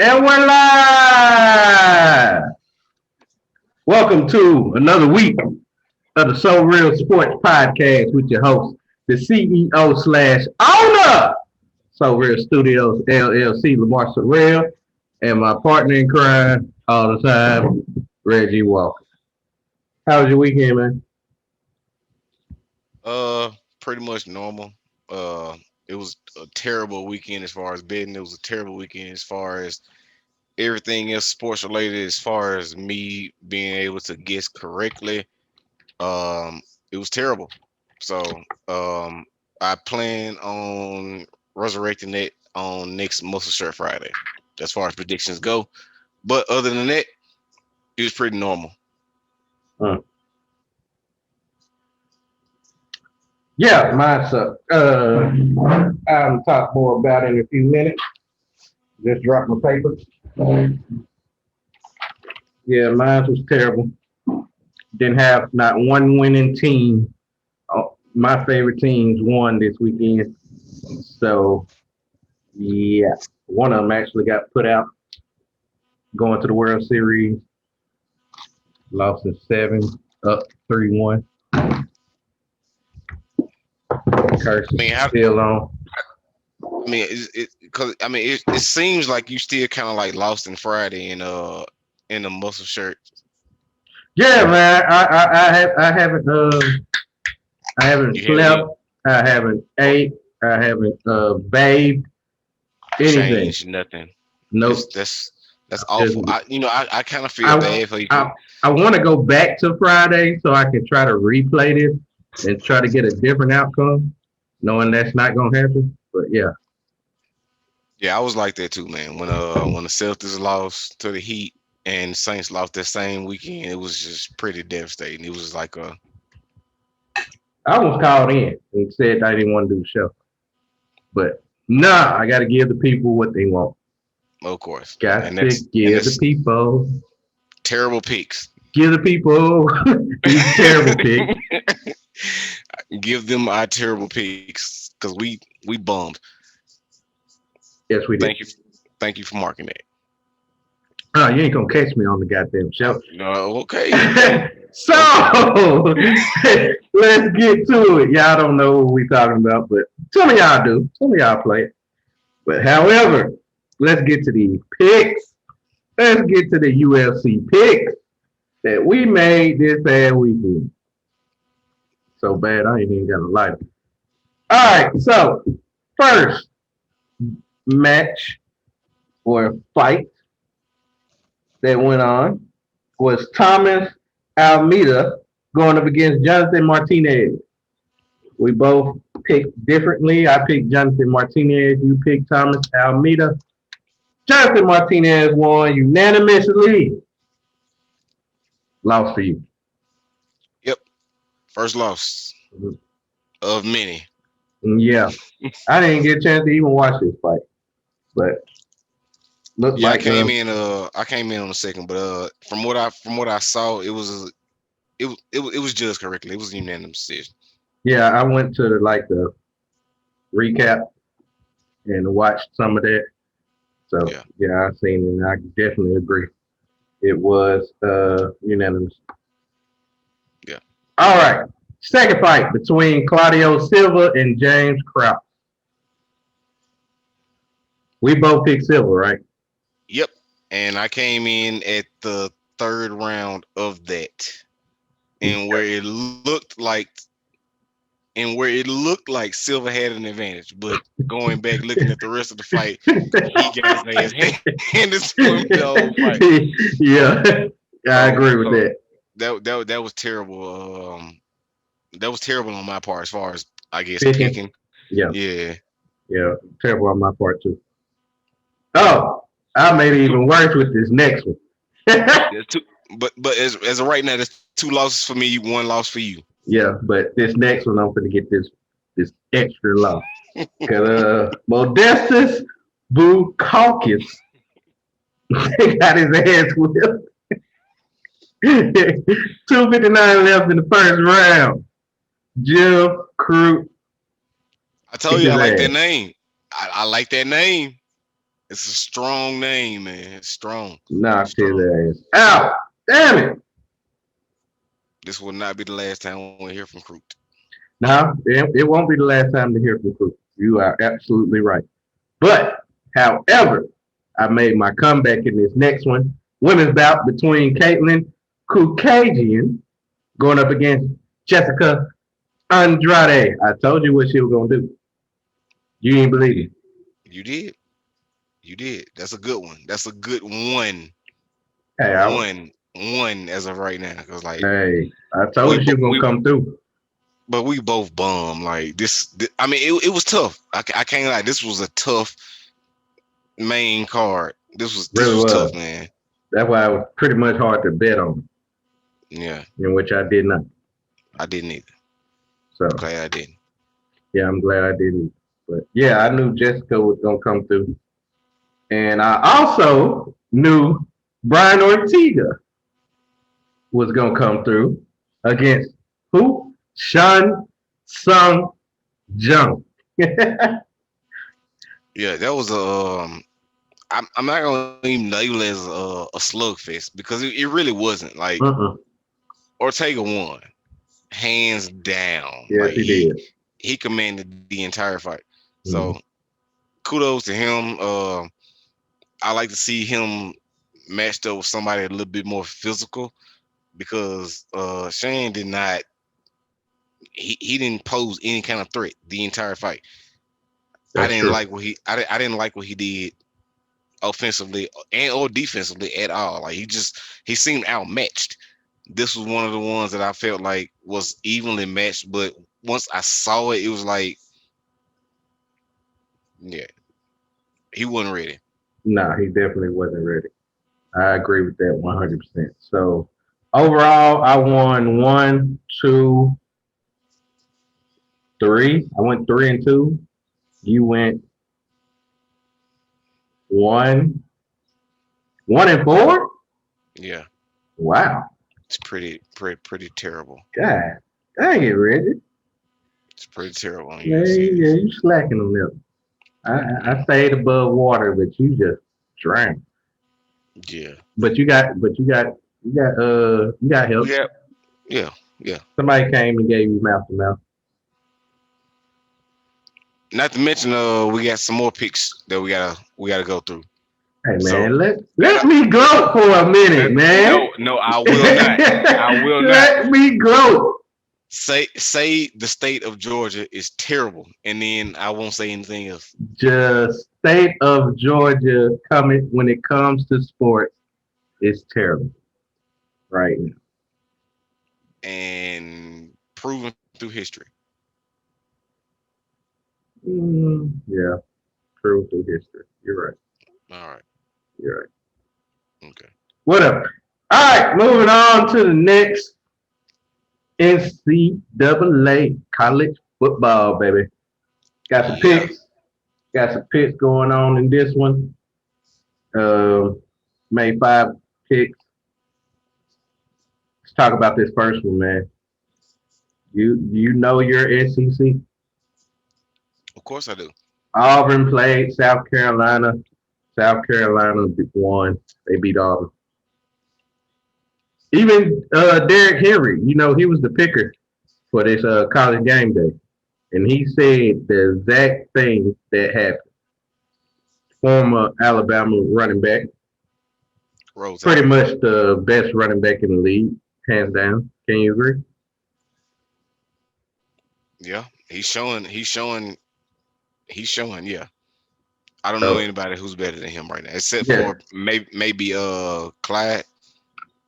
And we're live. Welcome to another week of the SoReal Sports Podcast with your host, the CEO slash owner, SoReal Studios LLC, Lamar SoReal, and my partner in crime all the time, Reggie Walker. How was your weekend, man? Pretty much normal. It was a terrible weekend as far as betting. It was a terrible weekend as far as everything else sports related. As far as me being able to guess correctly, it was terrible. So, um, I plan on resurrecting it on next Muscle Shirt Friday, as far as predictions go. But other than that, it was pretty normal. Uh, yeah, mine sucked. I'll talk more about it in a few minutes. Just dropped my papers. Yeah, mine was terrible. Didn't have not one winning team. My favorite teams won this weekend. So, yeah, one of them actually got put out going to the World Series. Lost in seven, up 3-1. Curse I is mean, how still on. I mean, because it seems like you still kind of like lost in Friday in the muscle shirt. Yeah, man. I haven't You haven't slept. I haven't ate. I haven't bathed anything. changed nothing. Nope. That's Just awful. I kind of feel I bad for you. I want to go back to Friday so I can try to replay this and try to get a different outcome, knowing that's not gonna happen. But yeah, Yeah, I was like that too, man. When the Celtics lost to the Heat and Saints lost that same weekend, it was just pretty devastating. It was like I was called in and said I didn't want to do the show, but nah, I got to give the people what they want. of course, Got and to give the that's people, terrible picks. give the people these terrible picks. Give them our terrible picks because we bummed. Yes, we did. Thank you, thank you for marking that. Oh, you ain't gonna catch me on the goddamn show. No, okay, okay, So okay. let's get to it. Y'all don't know what we talking about, but some of y'all do. Some of y'all play it. But however, let's get to these picks. Let's get to the UFC picks that we made this past weekend. So bad, I ain't even got a lighter. All right, so first match or fight that went on was Thomas Almeida going up against Jonathan Martinez. We both picked differently. I picked Jonathan Martinez. You picked Thomas Almeida. Jonathan Martinez won unanimously. Lost for you. Yep, first loss of many. Yeah. I didn't get a chance to even watch this fight. But looked Yeah, like I came in on the second, but from what I saw, it was judged correctly. It was a unanimous decision. yeah, I went to like the recap and watched some of that. So Yeah. yeah, I seen it and I definitely agree. It was unanimous. Yeah. All right. Second fight between Claudio Silva and James Krause. We both picked Silva, right? Yep. And I came in at the third round of that. And where it looked like Silva had an advantage, but going back looking at the rest of the fight, he got his ass handed to him the whole fight. Yeah, I So agree with so that. that was terrible. That was terrible on my part as far as I guess Picking. picking. Yeah, Yeah. yeah. Terrible on my part too. Oh, I made it even worse with this next one. There's two, but as of right now, there's two losses for me, one loss for you. Yeah, but this next one I'm gonna get this extra low. Cause Modestus Bukakis got his ass whipped. 2:59 left in the first round. Jim Crew I kicked told you I his like that ass. name. I like that name. It's a strong name, man. It's strong. Knocked his Strong. ass out. Damn it. This will not be the last time we hear from Crute. Now, it won't be the last time to hear from Coop. You are absolutely right. But, however, I made my comeback in this next one. Women's bout between Caitlin Kukajian going up against Jessica Andrade. I told you what she was going to do. You didn't believe it. You did. You did. That's a good one. That's a good one. Hey, One as of right now. Cause like I told you she was going to come through. but we both bummed. Like this I mean, it was tough. I can't lie. This was a tough main card. This Really was was. tough, man. That's why it was pretty much hard to bet on, Yeah, in which I did not. I didn't either. So, Glad I didn't. yeah, I'm glad I didn't. But, yeah, I knew Jessica was going to come through. And I also knew Brian Ortega was going to come through against who? Shan Sung Jung. Yeah, that was I'm not gonna even label it as a slugfest because it really wasn't. Like Ortega won hands down. Yes, Like he did. he commanded the entire fight. Mhm. So kudos to him. I like to see him matched up with somebody a little bit more physical because Shane did not. He didn't pose any kind of threat the entire fight. I That's didn't true. like what he. I didn't like what he did offensively and or defensively at all. Like he seemed outmatched. This was one of the ones that I felt like was evenly matched, but once I saw it, it was like, yeah, he wasn't ready. Nah, he definitely wasn't ready. I agree with that 100%. So overall, I won one, two, three. I went 3-2. You went one, 1-4. Yeah, Wow. it's pretty terrible. God, dang it, Reggie. It's pretty terrible on Yeah, UFC. yeah, you slacking on that. I stayed above water, but you just drank. Yeah, You got help. yeah, yeah, yeah. Somebody came and gave you mouth to mouth. Not to mention, we got some more picks that we gotta go through. Hey So man, and let me gloat for a minute, man. no, I will not. I will not. Let me gloat. Say the state of Georgia is terrible, and then I won't say anything else. Just state of Georgia coming when it comes to sports is terrible right now. And proven through history. Yeah, true through history. You're right. All right. You're right. Okay. Whatever. All right, moving on to the next NCAA college football, baby. Got some Yeah. picks. Got some picks going on in this one. Made 5 picks. Let's talk about this first one, man. You know your SEC. Of course I do. Auburn played South Carolina. South Carolina won. They beat Auburn. Even Derrick Henry, he was the picker for this college game day. And he said the exact thing that happened. Former Alabama running back, Rose pretty Allen. much the best running back in the league, hands down. Can you agree? Yeah. He's showing, yeah. I don't know So, anybody who's better than him right now, except yeah. for maybe Clyde.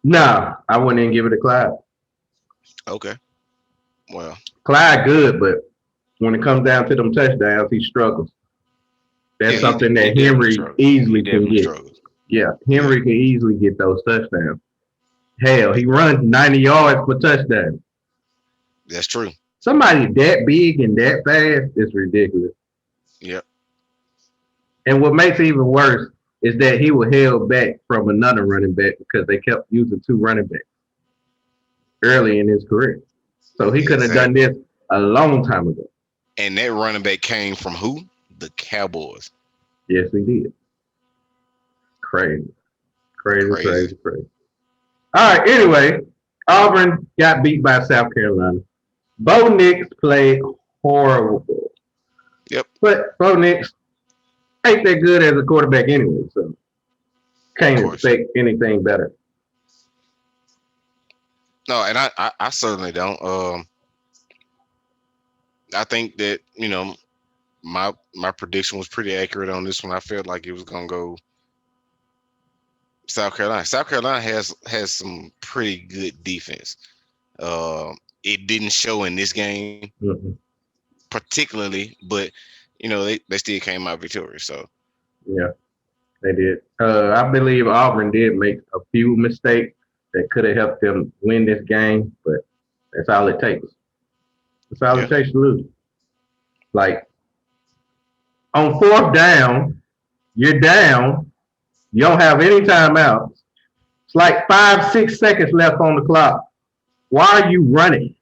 Nah, I wouldn't even give it to Clyde. Okay. Well, Clyde good, but when it comes down to them touchdowns, he struggles. That's yeah, something he that definitely Henry struggles. He easily can definitely get. struggles. Yeah, Yeah. Henry can easily get those touchdowns. Hell, he runs 90 yards per touchdown. That's true. Somebody that big and that fast is ridiculous. Yep. And what makes it even worse is that he was held back from another running back because they kept using 2 running backs early in his career. So he could have done Exactly. this a long time ago. And that running back came from who? The Cowboys. Yes, he did. Crazy, crazy, Crazy. crazy, crazy. All right. Anyway, Auburn got beat by South Carolina. Bo Nix played horrible, Yep. but Bo Nix ain't that good as a quarterback anyway, so Of can't course. expect anything better. No, and I certainly don't. I think that my prediction was pretty accurate on this one. I felt like it was gonna go South Carolina. South Carolina has some pretty good defense. It didn't show in this game Mm-hmm. particularly, but they still came out victorious. So Yeah, they did. I believe Auburn did make a few mistakes that could have helped them win this game, but that's all it takes. That's all it yeah, takes to lose. Like on fourth down, you're down. You don't have any timeouts. It's like 5, 6 seconds left on the clock. Why are you running?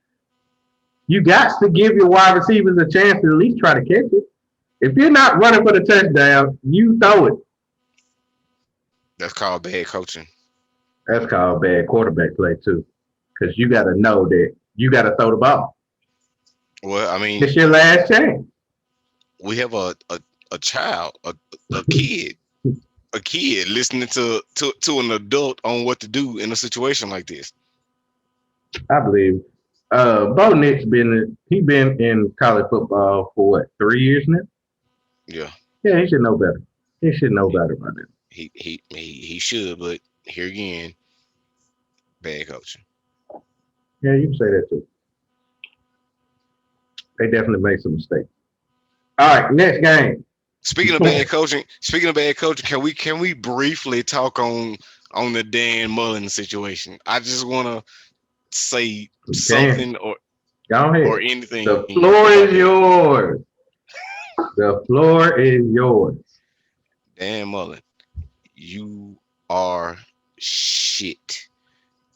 You got to give your wide receivers a chance to at least try to catch it. If you're not running for the touchdown, you throw it. that's called bad coaching. That's called bad quarterback play too, because you got to know that you got to throw the ball. Well, I mean, It's your last chance. we have a child, a kid listening to an adult on what to do in a situation like this. I believe. Bo Nix been in college football for what 3 years now? Yeah, Yeah, he should know better. He should know better by now. he should, but here again, bad coaching. Yeah, you can say that too. They definitely made some mistakes. All right, next game. Speaking of bad coaching, can we briefly talk on the Dan Mullen situation? I just want to say Damn, something go or ahead. anything The floor about is that. yours. The floor is yours. Dan Mullen, you are shit.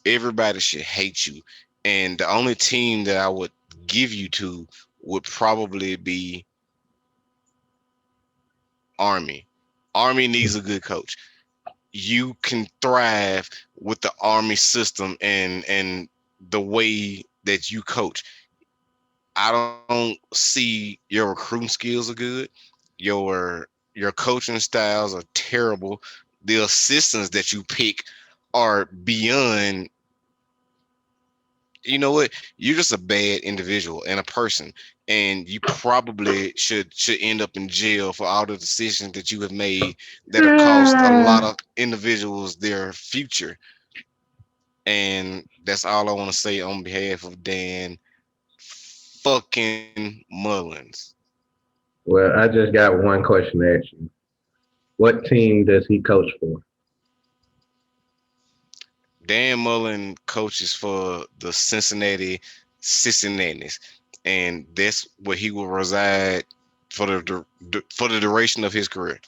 Everybody should hate you, and the only team that I would give you to would probably be Army. Army needs a good coach. You can thrive with the Army system and the way that you coach. I don't see your recruiting skills are good. Your coaching styles are terrible. The assistants that you pick are beyond. You know what? You're just a bad individual and a person, and you probably should end up in jail for all the decisions that you have made that have cost a lot of individuals their future. And that's all I want to say on behalf of Dan fucking Mullins. Well, I just got one question to ask you. What team does he coach for? Dan Mullen coaches for the Cincinnati's, and that's where he will reside for the duration of his career.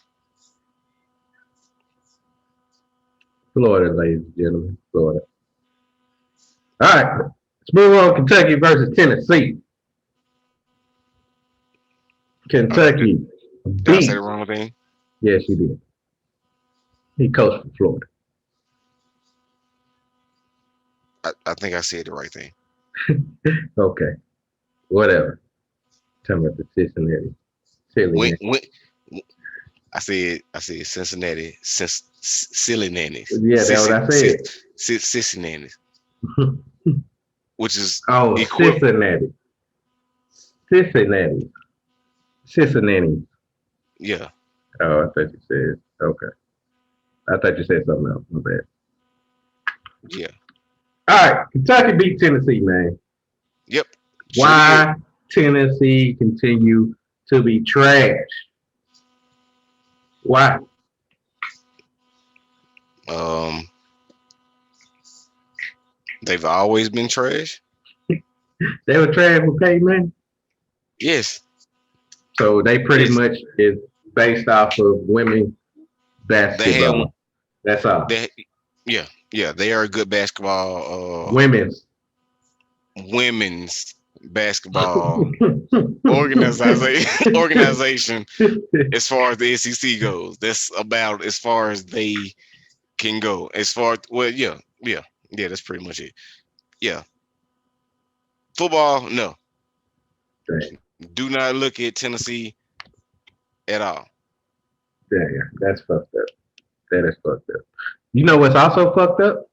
Florida, ladies and gentlemen. Florida. All right. Let's move on. Kentucky versus Tennessee. Did, Kentucky did I say beat. the wrong thing? Yes, he did. He coached for Florida. I think I said the right thing. Okay. Whatever. Tell me about the Cincinnati. When, Silly. when I said Cincinnati, silly nannies, Yeah, that's what I said. sissy nannies, which is Oh, equivalent. Cincinnati. Cincinnati. Cincinnati. Yeah, Oh, I thought you said, okay. I thought you said something else. My bad. yeah, All right. Kentucky beat Tennessee, man. yep, sure did. Why Tennessee continue to be trash? Why? Um, they've always been trash. They were trash with Peyton Manning. Yes, So they pretty yes. much is based off of women's They had basketball. That's all. they yeah, they are a good basketball Women's. women's basketball organization as far as the SEC goes. That's about as far as they can go. As far as, well, yeah, that's pretty much it. Yeah, football, no, Dang, do not look at Tennessee at all. dang, that's fucked up. That is fucked up. You know what's also fucked up?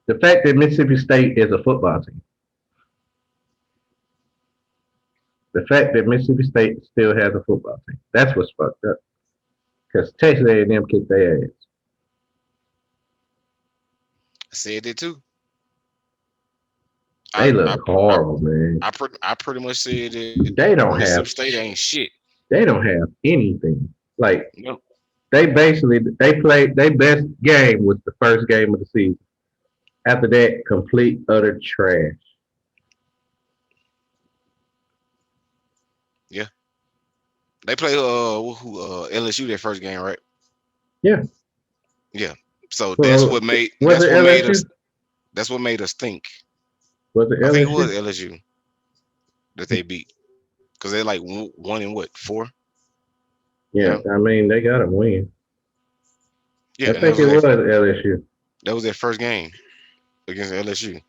The fact that Mississippi State is a football team. The fact that Mississippi State still has a football team. That's what's fucked up. Because Texas A&M kicked their ass. I said it too. They I I look I, horrible, man. I pretty much said that They don't have. Mississippi State ain't shit. They don't have anything. Like No, they played their best game was the first game of the season. After that, complete utter trash. yeah, they play LSU their first game, right? Yeah. Yeah. So Well, was it LSU? that's what made us think. Was it I think it was LSU? LSU that they beat because they're like one in what, four? Yeah, Yeah, I mean they got to win. yeah, I and that think was it was LSU. their first game against LSU.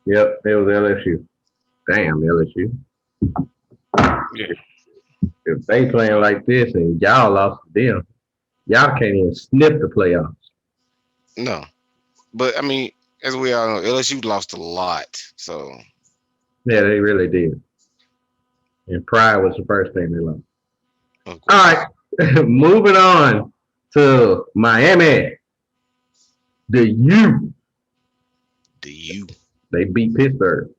Yep, it was LSU. Damn LSU. Yeah. If they playing like this and y'all lost to them, y'all can't even sniff the playoffs. No, but I mean, as we all know, LSU lost a lot. So Yeah, they really did. And pride was the first thing they lost. of All course, right, moving on to Miami. The U. the U They beat Pittsburgh.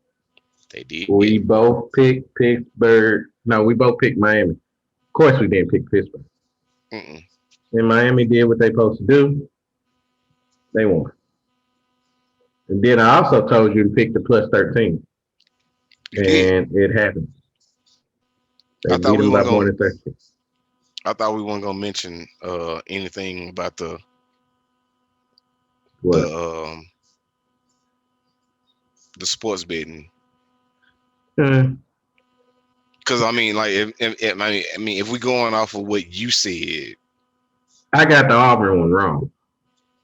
they did. We both picked Pittsburgh. No, we both picked Miami. Of course, we didn't pick Pittsburgh. Mm-mm. And Miami did what they supposed to do. They won. And then I also told you to pick the plus 13. You did. And it happened. They I thought beat we them by weren't more gonna. than 13. I thought we weren't gonna mention anything about the What? the sports betting. Uh, Because I mean, like, I mean, if we going off of what you said, I got the Auburn one wrong.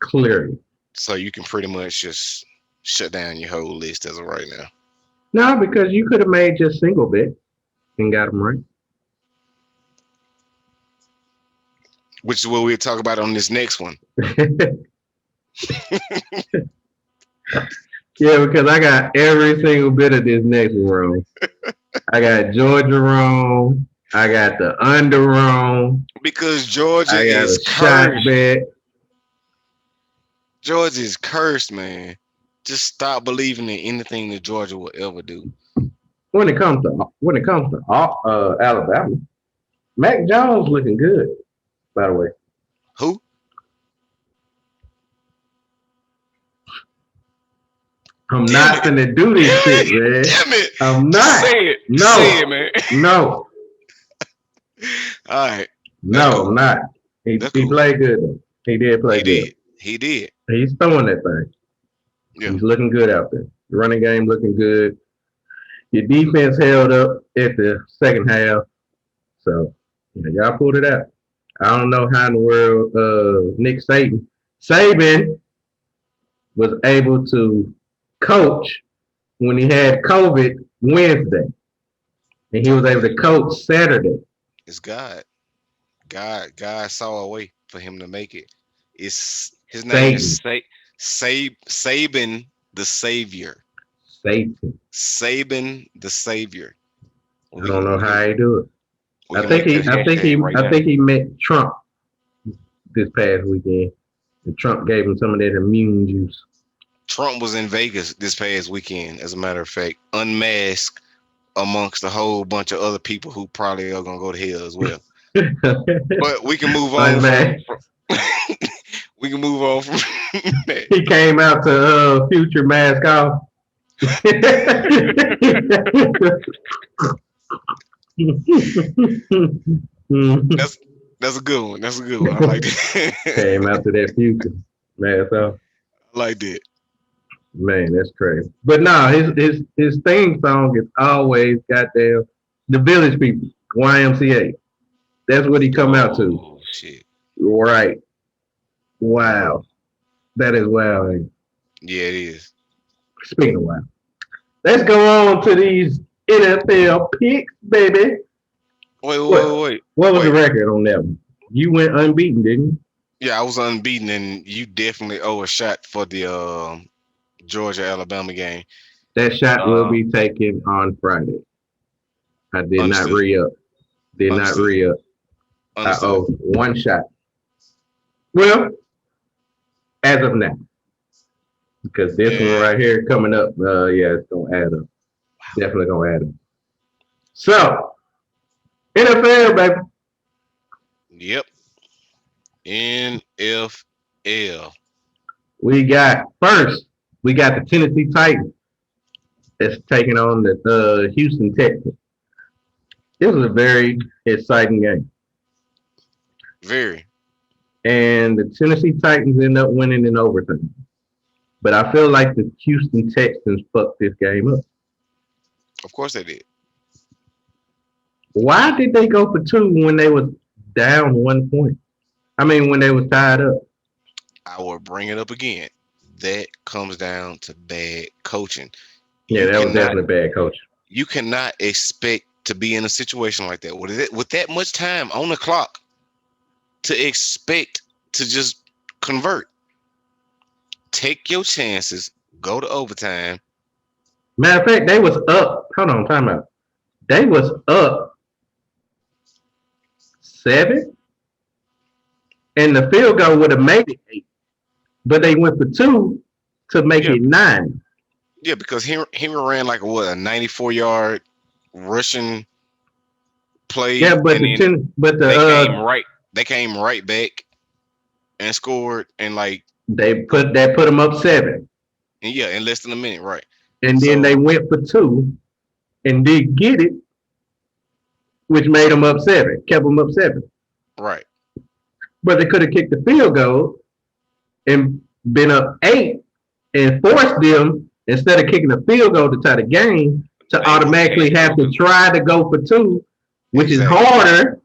Clearly. so you can pretty much just shut down your whole list as of right now. No, because you could have made just single bet and got them right. Which is what we'll talk about on this next one. Yeah, because I got every single bit of this next one wrong. I got Georgia wrong. I got the under wrong. Because Georgia I got is a shot cursed. bet. Georgia is cursed, man. Just stop believing in anything that Georgia will ever do. When it comes to Alabama, Mac Jones looking good. By the way, Who? I'm Damn not it. gonna do this shit, man. Damn it. I'm Just not. say it. No. Just say it, man. No, All right. no, cool. I'm not. He That's he cool. played good though. He did play He good. did. He did. He's throwing that thing. Yeah. He's looking good out there. The running game looking good. Your defense held up at the second half. So y'all pulled it out. I don't know how in the world Nick Saban was able to coach when he had COVID Wednesday. And he was able to coach Saturday. It's God. God saw a way for him to make it. It's his name is Saban the Savior. Satan. Saban the Savior. I don't know how he do it. We I can think make that hashtag right now. he met Trump this past weekend. And Trump gave him some of that immune juice. Trump was in Vegas this past weekend, as a matter of fact, unmasked amongst a whole bunch of other people who probably are gonna go to hell as well. But we can move on from we can move on from that. He came out to Future mask off. That's a good one. That's a good one. I like that. Came out to that Future mask off. I like that. Man, that's crazy. But nah, his theme song is always goddamn the Village People, YMCA. That's what he come out to. Oh shit. Right. Wow. That is wow. Ain't it? Yeah, it is. Speaking of wow. Let's go on to these NFL picks, baby. Wait, wait, What wait, what was the wait. record on that one? You went unbeaten, didn't you? Yeah, I was unbeaten, and you definitely owe a shot for the Georgia Alabama game. That shot will Uh, be taken on Friday. I did not understood, re up. Did not understood, re up. I understood. owe one shot. Well, as of now, because this one And right here coming up, yeah, it's gonna add up. Definitely gonna add up. So NFL, baby, yep, NFL. we got first. We got the Tennessee Titans that's taking on the Houston Texans. This was a very exciting game, Very. and the Tennessee Titans end up winning in overtime. But I feel like the Houston Texans fucked this game up. Of course they did. Why did they go for two when they was down 1 point? I mean, when they was tied up. I will bring it up again. That comes down to bad coaching. Yeah, You that was cannot definitely bad coaching. you cannot expect to be in a situation like that with that much time on the clock to expect to just convert. Take your chances, go to overtime. Matter of fact, they was up. Hold on, time out. They was up 7, and the field goal would have made it 8, but they went for two to make Yeah, it 9. yeah, because he ran like a 94-yard rushing Yeah, play, but and then the they came right back and scored and like what they put them up 7, and yeah, in less than a minute, right? and then they So went for two and did get it, which made them up 7, kept them up 7. right, But they could have kicked the field goal and been up 8 and forced them instead of kicking the field goal to tie the game to they would have had automatically to have go to to try to go for two, which is exactly. harder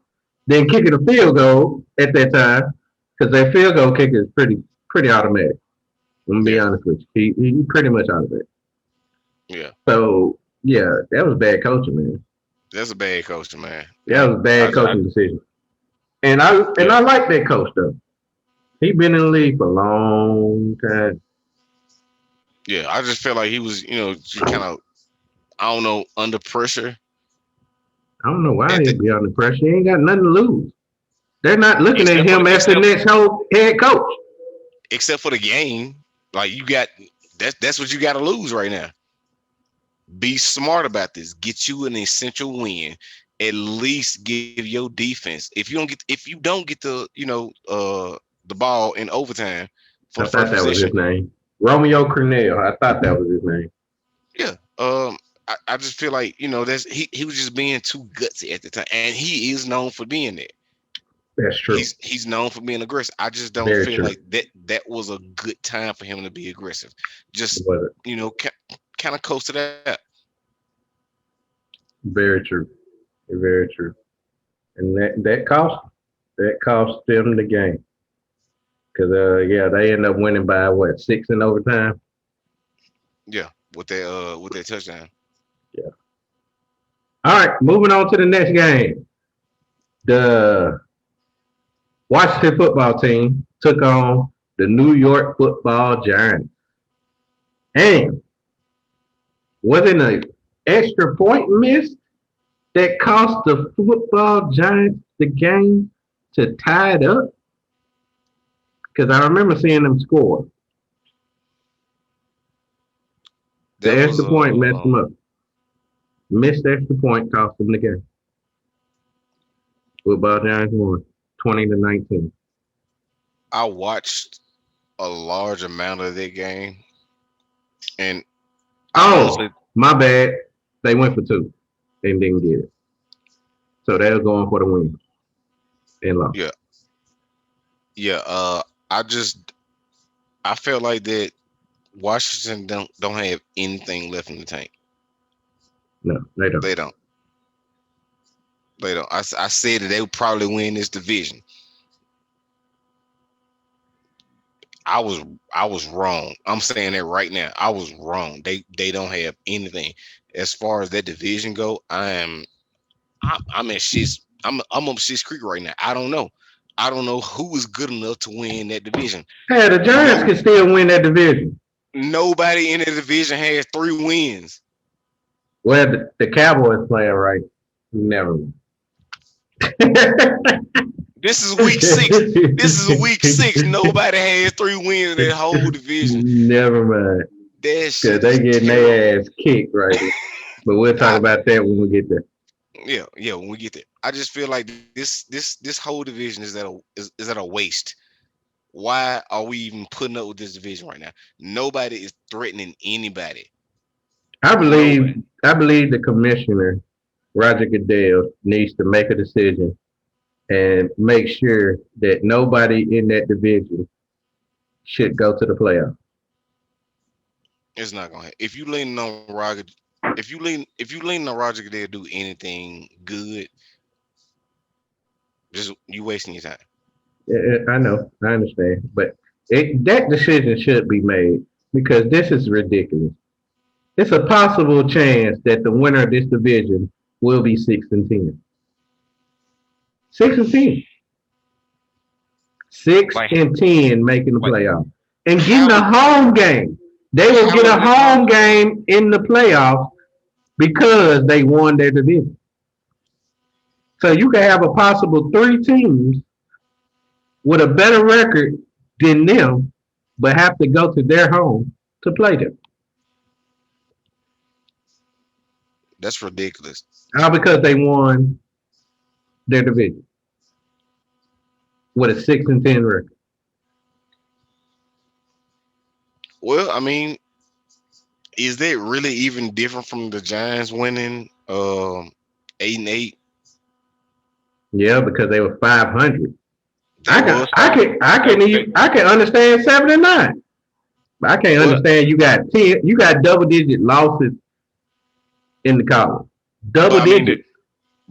than kicking a field goal at that time because their field goal kicker is pretty automatic. I'm gonna be Yeah, honest with you. He pretty much automatic. yeah. So yeah, that was bad coaching, man. That's a bad coach, man. That And was a bad I coaching decision. And I yeah, like that coach though. He been in the league for a long time. yeah. I just felt like he was, just kind of, I don't know, under pressure I don't know why at the he'd be under pressure. He ain't got nothing to lose. They're not looking at except for him as the next whole head coach. the game. Like you got that's what you got to lose right now. Be smart about this. Get you an essential win. At least give your defense. If you don't get the ball in overtime for I the first thought that was possession, his name. Romeo Cornell. I thought that was his name. yeah. I just feel like that's he was just being too gutsy at the time, and he is known for being that. That's true. He's known for being aggressive. I just don't Very feel true. like that was a good time for him to be aggressive. It Just wasn't. kind of coast to that. Very true. Very true. And that cost them the game. Cause yeah, they end up winning by what, 6 in overtime? Yeah, with that touchdown. Yeah. All right, moving on to the next game. The Washington football team took on the New York football giants. And wasn't an extra point missed that cost the football giants the game to tie it up? Because I remember seeing them score. The That was extra point messed them up. Missed extra point cost them the game. Football Giants won 20-19. I watched a large amount of that game, and I honestly, Oh, my bad. They went for two and didn't get it. So they were going for the win and lost. yeah, yeah. I felt like that. Washington don't have anything left in the tank. No, they don't. They don't. They don't. I said that they would probably win this division. I was I was wrong. I'm saying that right now. I was wrong. They don't have anything. As far as that division go, I'm at shit's I'm up shit's creek right now. I don't know. I don't know who is good enough to win that division. Hey, the Giants No can still win that division. nobody in the division has 3 wins. Well, the Cowboys playing right. Never mind. This is week 6. This is week 6. Nobody has 3 wins in that whole division. Never mind. That Because shit they is getting terrible. their ass kicked right there. But we'll talk I, about that when we get there. yeah, when we get there. I just feel like this whole division is at a waste. Why are we even putting up with this division right now? Nobody is threatening anybody. I believe Nobody. I believe the commissioner, Roger Goodell, needs to make a decision and make sure that nobody in that division should go to the playoffs. It's not gonna happen. If you lean on Roger, if you lean on Roger Goodell do anything good, just you wasting your time. I know, I understand, but that decision should be made because this is ridiculous. It's a possible chance that the winner of this division will be 6-10. 6-10. Six Like and ten making the like playoffs and getting how a home game. They will how get is a that home possible? game in the playoffs because they won their division. So you can have a possible 3 teams with a better record than them, but have to go to their home to play them. That's ridiculous. All because they won their division with a 6-10 record. Well, I mean, is that really even different from the Giants winning 8-8? Yeah, because they were 500. They was five. I can understand 7-9. I can't Well, understand you got double digit losses in the column. but Double I mean, digit.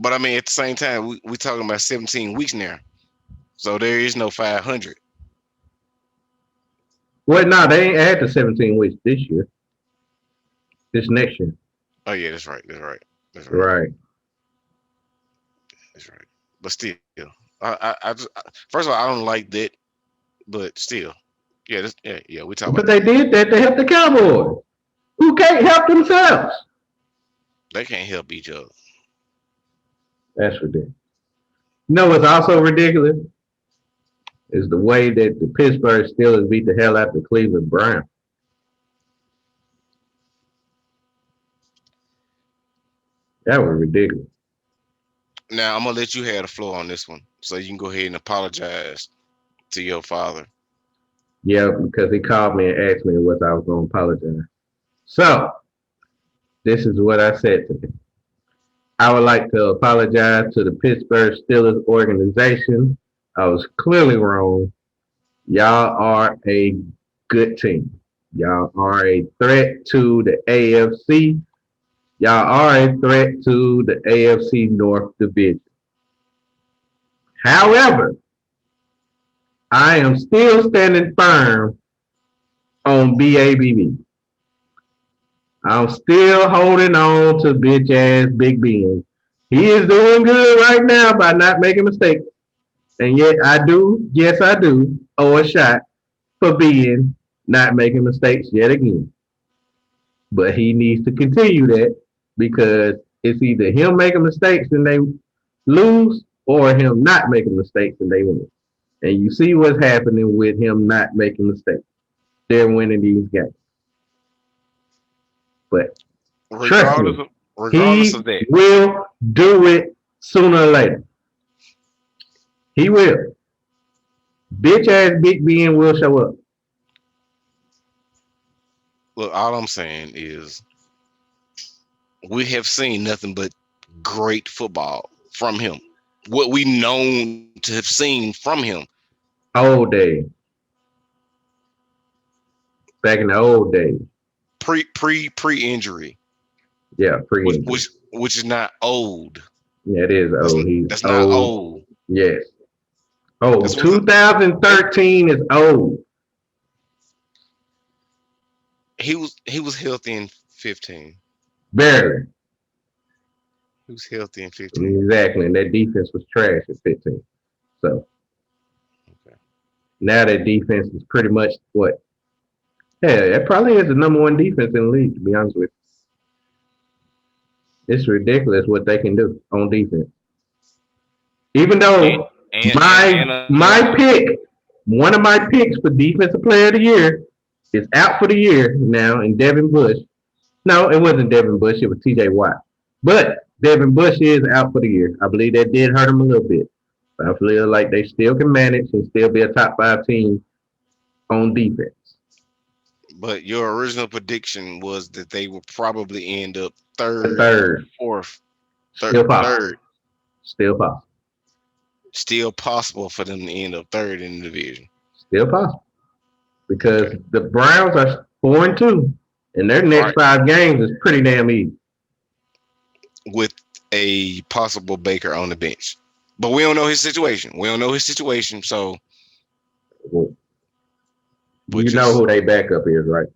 at the same time, we talking about 17 weeks now, so there is no 500. Well, no, they ain't had the 17 weeks this year. This next year. Oh yeah, that's right. That's right. That's right. Right. That's right. But still, first of all, I don't like that. But still, yeah, yeah. We talk about But that. they did that to help the Cowboys, who can't help themselves. They can't help each other. That's ridiculous. You know what's also ridiculous is the way that the Pittsburgh Steelers beat the hell out of the Cleveland Browns. That was ridiculous. Now I'm gonna let you have the floor on this one, so you can go ahead and apologize to your father. Yeah, because he called me and asked me what I was going to apologize. So, this is what I said to him. I would like to apologize to the Pittsburgh Steelers organization. I was clearly wrong. Y'all are a good team. Y'all are a threat to the AFC. Y'all are a threat to the AFC North Division. However, I am still standing firm on BABB. I'm still holding on to bitch ass Big Ben. He is doing good right now by not making mistakes. And yet yes, I do owe a shot for being not making mistakes yet again. But he needs to continue that because it's either him making mistakes and they lose or him not making mistakes and they win. And you see what's happening with him not making mistakes. They're winning these games. But trust Regardless me, of regardless he of that, will do it sooner or later. He will. Bitch ass Big Ben will show up. look, all I'm saying is we have seen nothing but great football from him. What we known to have seen from him. All day. Back in the old days. Pre injury, Yeah, which pre-injury. which which is not old. Yeah, it is That's old. He's that's not old. old. Yes. Oh, That's what it, 2013 is old. he was healthy in 15. Barely. He was healthy in 15. Exactly. And that defense was trash at 15. So Okay. now that defense is pretty much what? Yeah, it probably is the number one defense in the league, to be honest with you. It's ridiculous what they can do on defense. Even And though and my pick, one of my picks for defensive player of the year is out for the year now in Devin Bush. No, it wasn't Devin Bush, it was TJ Watt. But Devin Bush is out for the year. I believe that did hurt him a little bit. But I feel like they still can manage and still be a top five team on defense. but your original prediction was that they would probably end up The third, third, fourth, still possible. third. Still possible. Still possible for them to end up third in the division. Still possible. Because Okay. the Browns are 4-2, and their All next right. five games is pretty damn easy. With a possible Baker on the bench. But we don't know his situation. We don't know his situation. So, Well, but you know just who they backup is, right?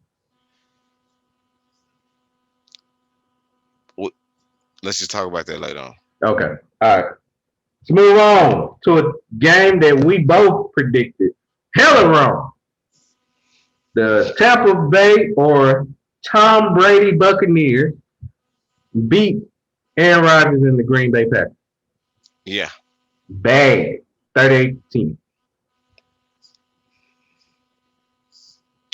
let's just talk about that later on. Okay. All right. Let's move on to a game that we both predicted. Hella wrong. The Tampa Bay or Tom Brady Buccaneers beat Aaron Rodgers and the Green Bay Packers. Yeah. Bad. 38-10.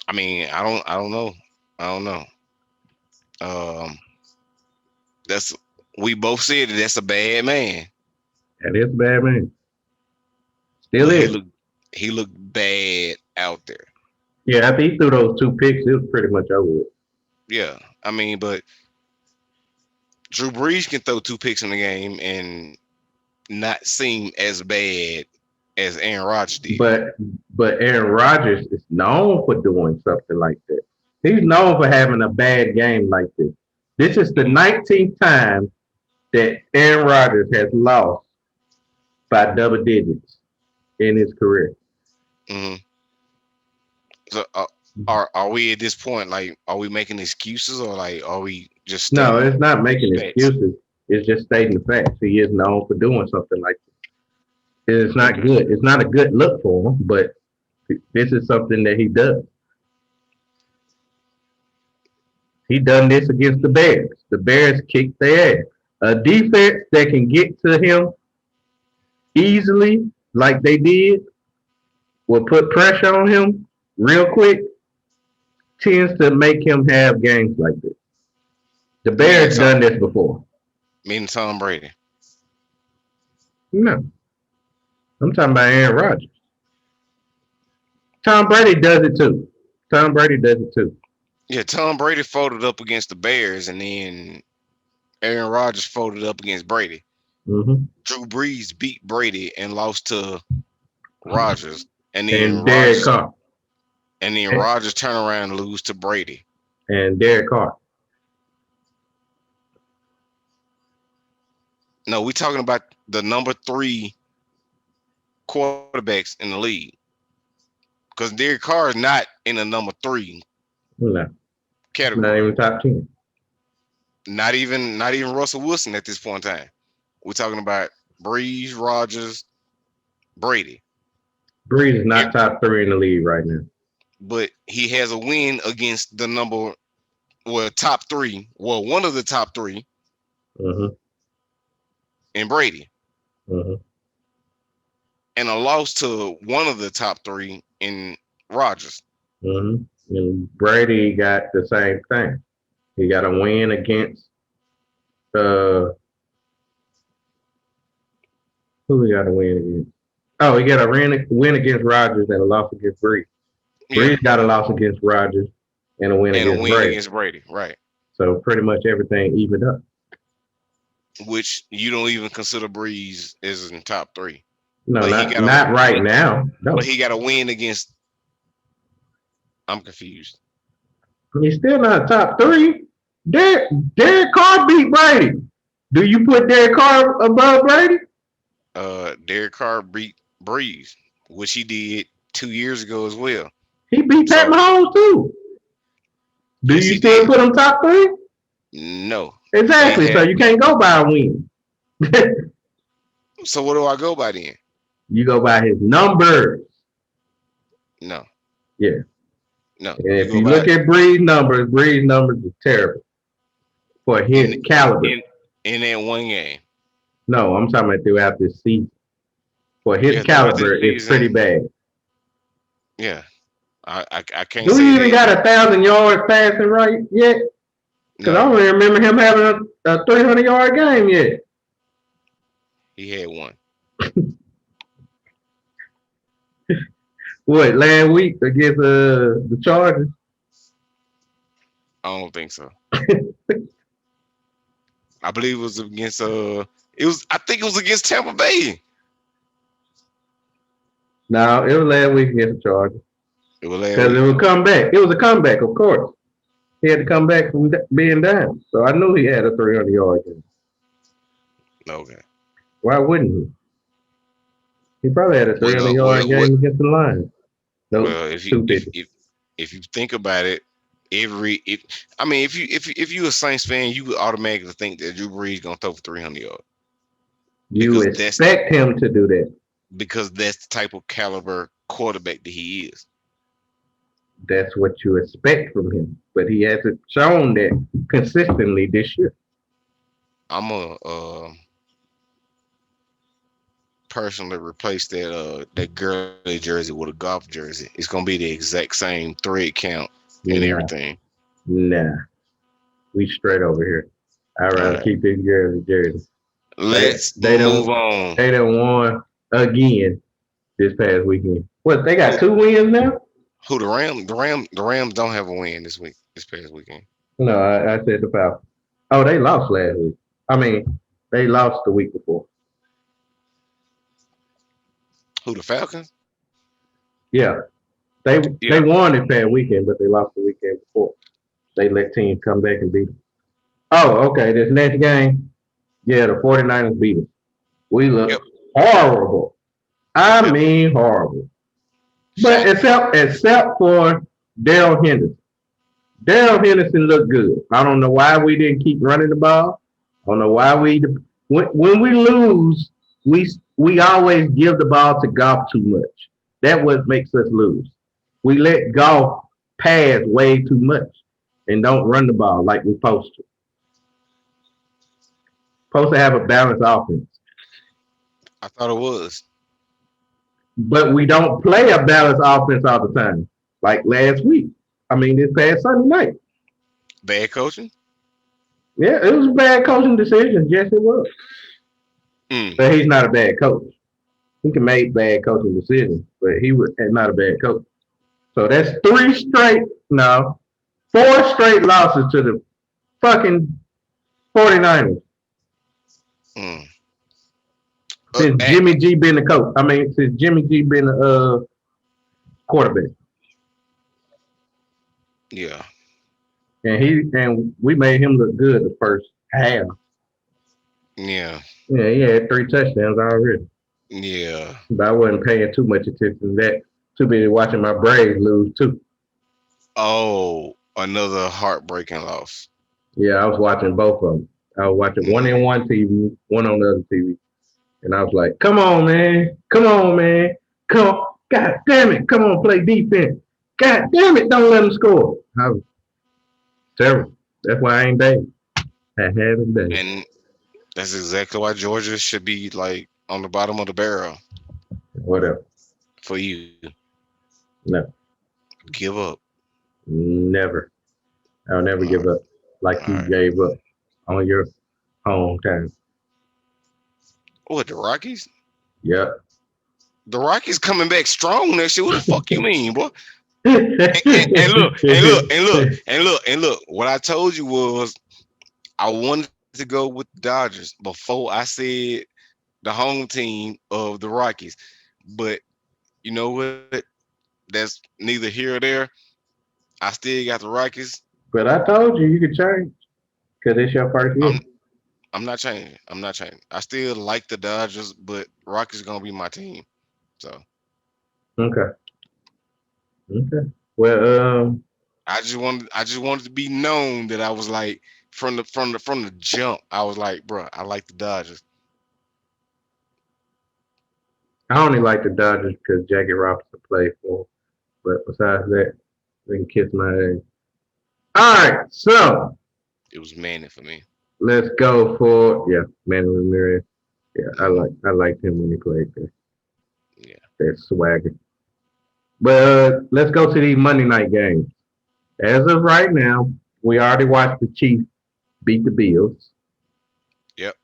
I mean, I don't know. I don't know. Um, that's we both said that that's a bad man, That is a bad man. Still but he is. looked he looked bad out there. Yeah, after he threw those two picks, it was pretty much over with. Yeah. I mean, but Drew Brees can throw two picks in the game and not seem as bad as Aaron Rodgers did. But but Aaron Rodgers is known for doing something like that. He's known for having a bad game like this. This is the 19th time that Aaron Rodgers has lost by double digits in his career. Hmm. So, are we at this point like are we making excuses or like are we just No, stating it's not making facts? excuses. It's just stating the facts. He is known for doing something like this. It's not Okay. good. It's not a good look for him, but this is something that he does. He done this against the Bears. The Bears kicked their ass. A defense that can get to him easily, like they did, will put pressure on him real quick, tends to make him have games like this. The Meaning Bears done this before. Tom Brady. No, I'm talking about Aaron Rodgers. Tom Brady does it too. Tom Brady does it too. Yeah, Tom Brady folded up against the Bears, and then Aaron Rodgers folded up against Brady. Mm-hmm. Drew Brees beat Brady and lost to Rodgers, and then And Derek Carr. Rodgers turn around and lose to Brady. And Derek Carr. No, we're talking about the number 3 quarterbacks in the league. Because Derek Carr is not in the number 3 No, not category. even top 10. Not even Russell Wilson at this point in time. We're talking about Brees, Rodgers, Brady. Breeze is It, not top 3 in the league right now. but he has a win against top 3. Well, one of the top 3 Mm-hmm. in Brady, Mm-hmm. and a loss to one of the top 3 in Rodgers. Mm-hmm. And Brady got the same thing. He got a win against who he got a win against? Oh, he got a win against Rodgers and a loss against Breeze. Yeah, Breeze got a loss against Rodgers and a win and a against win Brady. against Brady, right? So pretty much everything evened up. Which you don't even consider Breeze as in top 3. No, But he not got a not right now. No. but he got a win against. I'm confused. He's still not top three. Derek Carr beat Brady. Do you put Derek Carr above Brady? Derek Carr beat Breeze, which he did 2 years ago as well. He beat Pat So Mahomes too. Do yes, you he still did. put him top three? No, they Exactly. So had. you can't go by a win. So what do I go by then? You go by his numbers. No, Yeah. no. And You if go you by look at Bree's numbers are terrible for his in caliber. in in that one game. No, I'm talking about throughout this season. For his Yeah, throughout caliber, this it's pretty season. bad. Yeah, I can't Do say he even that. got 1,000 yards passing right yet? Because I No, don't even remember him having a 300-yard game yet. he had one. What, last week against the Chargers? I don't think so. I believe it was against it was I think it was against Tampa Bay. No, it was last week against the Chargers. It was last Because it week. was a Okay. comeback. It was a comeback, of course. He had to come back from being down. So I knew he had a 300-yard game. Okay. Why wouldn't he? He probably had a 300 Well, yard well, well, game against the Lions. Nope, well. If you 250. if you think about it, if I mean if you a Saints fan, you would automatically think that Drew Brees gonna throw for 300 yards You because expect him to do that. that's the type of caliber quarterback that he is. That's what you expect from him. But he hasn't shown that consistently this year. I'm a personally replace that girly jersey with a golf jersey. It's gonna be the exact same thread count and Nah, everything. nah. We straight over here. I'd All rather right. keep this jersey. They Let's they move don't on. they don't won again this past weekend. What, they got Who 2 wins now? who the Rams? The Rams don't have a win this past weekend. No, I said the Falcons. Oh, they lost last week. I mean, they lost the week before. Who the Falcons? Yeah, they Yeah. won this past weekend, but they lost the weekend before. They let teams come back and beat them. Oh, okay. This next game, yeah, the 49ers beat us. We look Yep. horrible. I Yep. mean horrible. But Shocking. except for Daryl Henderson. Daryl Henderson looked good. I don't know why we didn't keep running the ball. I don't know why when we lose, we always give the ball to Goff too much. That what makes us lose. We let Goff pass way too much and don't run the ball like we're supposed to. Supposed to have a balanced offense. I thought it was But we don't play a balanced offense all the time. Like last week. I mean, this past Sunday night. bad coaching. Yeah, it was a bad coaching decision. Yes, it was. Mm. But he's not a bad coach. He can make bad coaching decisions, but he was not a bad coach. So that's no, 4 straight losses to the fucking 49ers Mm. since At, Jimmy G been the coach. I mean, since Jimmy G been the quarterback. yeah. And we made him look good the first half. Yeah. Yeah, he had 3 touchdowns already. Yeah. But I wasn't paying too much attention to that. Too busy watching my Braves lose too. Oh, another heartbreaking loss. Yeah, I was watching both of them. I was watching one Mm. in one TV, one on the other TV. And I was like, come on, man. Come on, man. Come on. God damn it. Come on, play defense. God damn it. Don't let them score. I was terrible. That's why I ain't dating. I haven't dated. And that's exactly why Georgia should be like on the bottom of the barrel Whatever. for you. No, Give up. never. I'll never All give right. up like All you right. gave up on your hometown. What, the Rockies? Yep. The Rockies coming back strong next year. What the fuck you mean, boy? And look. What I told you was I wanted to go with the Dodgers before I said the home team of the Rockies. But you know what? That's neither here or there. I still got the Rockets. But I told you could change because it's your first year. I'm I'm not changing. I'm not changing. I still like the Dodgers, but Rockets gonna be my team. So Okay. Okay. Well, I just wanted to be known that I was like from the jump. I was like, bro, I like the Dodgers. I only like the Dodgers because Jackie Robinson played for 'em. But besides that, they can kiss my ass. All right. So It was Manning for me. let's go for Manny Ramirez. Yeah, Hmm. I liked him when he played there. Yeah. That swagger. But let's go to these Monday night games. As of right now, we already watched the Chiefs beat the Bills. Yep.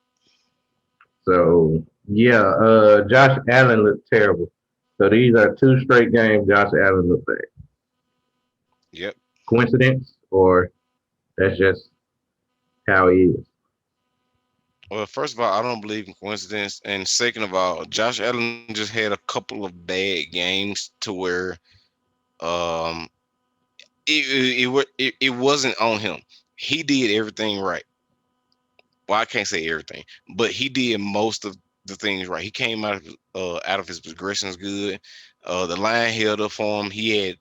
So Josh Allen looked terrible. So these are two straight games Josh Allen looked bad. Yep. Coincidence or that's just how he is. Well, first of all, I don't believe in coincidence, and second of all, Josh Allen just had a couple of bad games to where um it wasn't on him. He did everything right. Well, I can't say everything, but he did most of the things right. He came out of his progressions good. The line held up for him. He had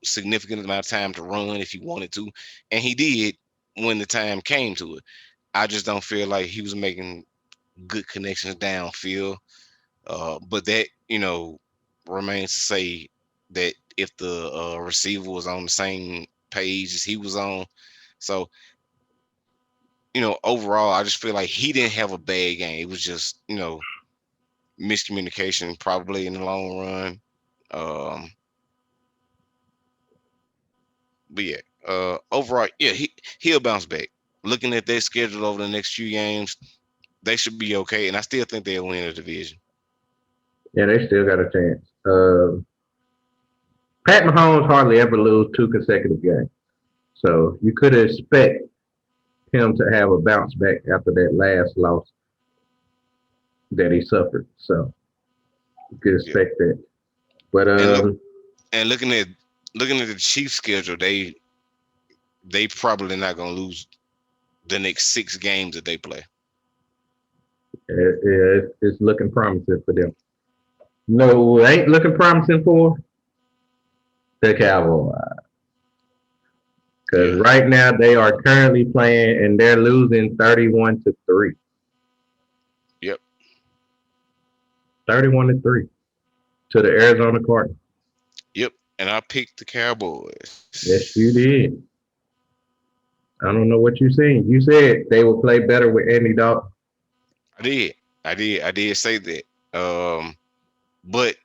significant amount of time to run if he wanted to, and he did when the time came to it. I just don't feel like he was making good connections downfield. But that remains to say that if the receiver was on the same page as he was on, so overall, I just feel like he didn't have a bad game. It was just, miscommunication probably in the long run. Um, but yeah, overall, yeah, he'll bounce back. Looking at their schedule over the next few games, they should be okay, and I still think they'll win the division. Yeah, they still got a chance. Pat Mahomes hardly ever lose two consecutive games. So you could expect him to have a bounce back after that last loss that he suffered. So you could Yeah, expect that. But and looking at the Chiefs' schedule, they probably not gonna lose the next 6 games that they play. it's looking promising for them. No, it ain't looking promising for the Cowboys. Because Yeah. right now they are currently playing and they're losing 31-3. Yep. 31-3 to the Arizona Cardinals. Yep. And I picked the Yes, you Cowboys. did. I don't know what you said. You said they will play better with Andy Dalton. I did. I did say that. But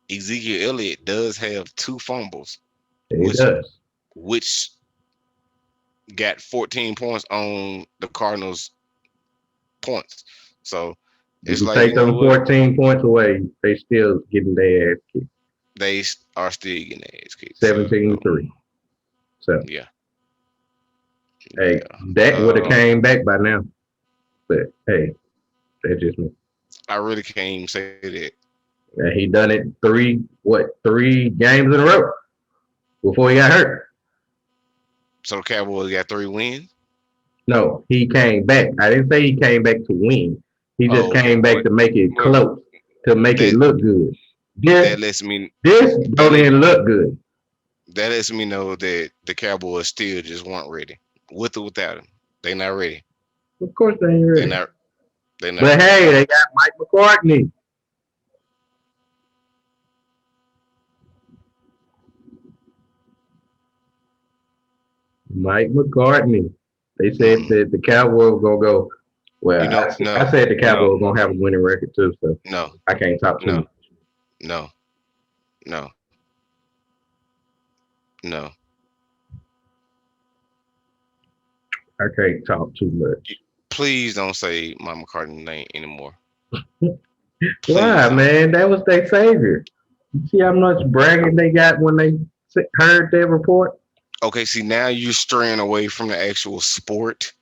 Ezekiel Elliott does have 2 fumbles, He which does. which got 14 points on the Cardinals' points. So If it's you like, take you know them what? 14 points away, they still getting their ass kicked. They are still getting their ass kicked. So 17-3. So, yeah, hey, yeah. Dak would have came back by now. But, hey, that's just me. I really can't even say that. And he done it three games in a row before he got hurt. So the Cowboys got 3 wins. No, he came back. I didn't say he came back to win. He just Oh, okay. came back to make it Well, close, to make it that look good. that This lets me this that don't let even look good. that lets me know that the Cowboys still just weren't ready, with or without him. They not ready. Of course they ain't They ready. not they not But ready. hey, they got Mike McCartney. Mike McCartney. They said Mm-mm. that the Cowboys were gonna go. Well, I No, said the no, Cowboys were gonna have a winning record too, so no, I can't talk too no, much. no, no, no. I can't talk too much. Please don't say my McCartney name anymore. Why, Please don't. man? That was their savior. You see how much bragging they got when they heard their report? Okay, see now you're straying away from the actual sport.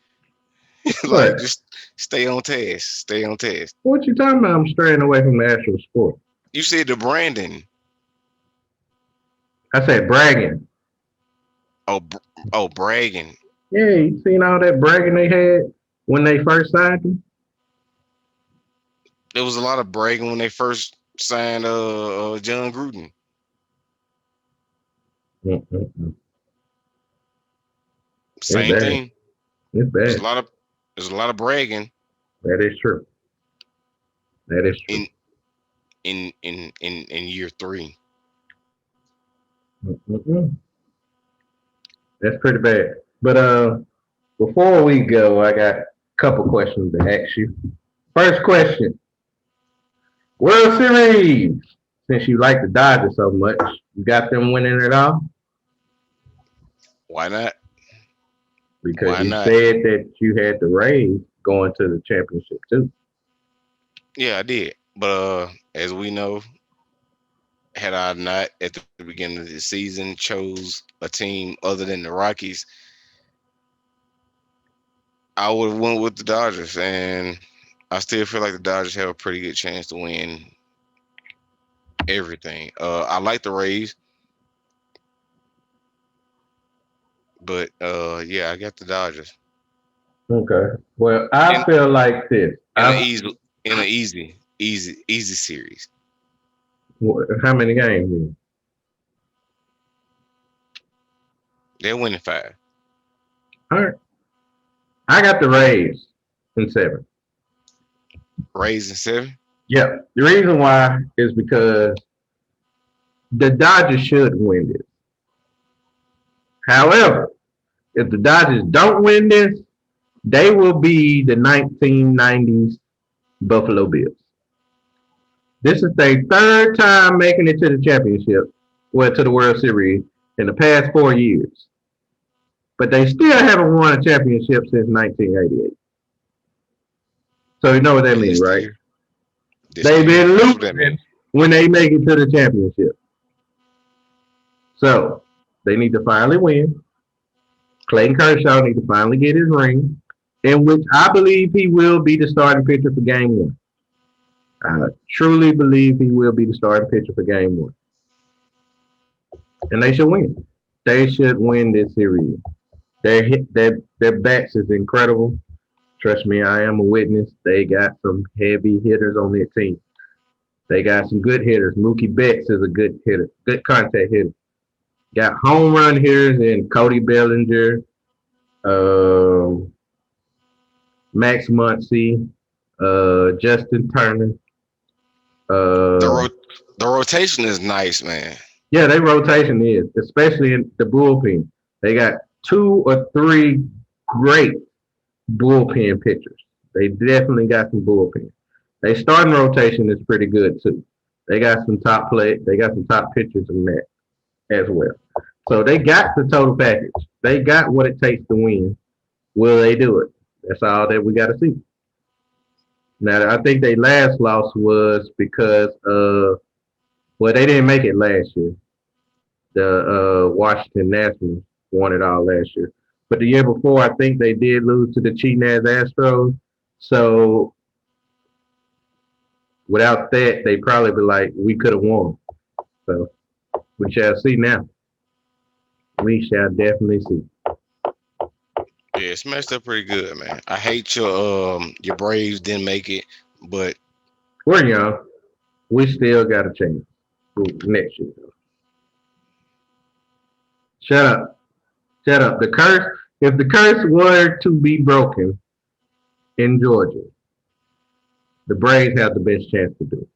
Like What? just stay on task. Stay on task. What you talking about? I'm straying away from the actual sport. You said the Brandon. I said bragging. Bragging. Yeah, you seen all that bragging they had when they first signed him? There was a lot of bragging when they first signed John Gruden. Mm-mm-mm. It's Same bad. thing. It's There's a bad. lot of there's a lot of bragging That is true. That is true. in in year three. Mm-mm-mm. That's pretty bad. But before we go, I got a couple questions to ask you. First question: World Series. Since you like the Dodgers so much, you got them winning it all Why not? because Why you not? said that you had the Rays going to the championship too. Yeah, I did. But as we know, had I not at the beginning of the season chose a team other than the Rockies, I would have went with the Dodgers, and I still feel like the Dodgers have a pretty good chance to win everything. I like the Rays, but yeah, I got the Dodgers Okay. Well, I in feel like this. in an easy series. How many games? Then? They're winning five. All right. I got the Rays in seven. Rays in seven. Yeah. The reason why is because the Dodgers should win this. However, if the Dodgers don't win this, they will be the 1990s Buffalo Bills. This is their third time making it to the championship, well, to the World Series in the past 4 years. But they still haven't won a championship since 1988. So you know what that And means, this right? year, this They've year, been that's what that means. losing when they make it to the championship. So they need to finally win. Clayton Kershaw needs to finally get his ring, in which I believe he will be the starting pitcher for game one. I truly believe he will be the starting pitcher for game one. And they should win. They should win this series. Their backs is incredible. Trust me, I am a witness. They got some heavy hitters on their team. They got some good hitters. Mookie Betts is a good hitter, good contact hitter. Got home run hitters in Cody Bellinger, um, Max Muncy, Justin Turner. The Uh, ro- the rotation is nice, man. yeah, they rotation is, especially in the bullpen. They got two or three great bullpen pitchers. They definitely got some bullpen. They starting rotation is pretty good too. They got some top play. They got some top pitchers in that as well. So they got the total package. They got what it takes to win. Will they do it? That's all that we got to see. Now, I think their last loss was because well, they didn't make it last year. The Washington Nationals won it all last year. But the year before, I think they did lose to the cheating ass Astros. So without that, they probably be like, we could have won. So we shall see now. We shall definitely see. Yeah, it's messed up pretty good, man. I hate your Braves didn't make it, but We're young. We still got a chance next year. Shut up. Shut up. The curse, if the curse were to be broken in Georgia, the Braves have the best chance to do it.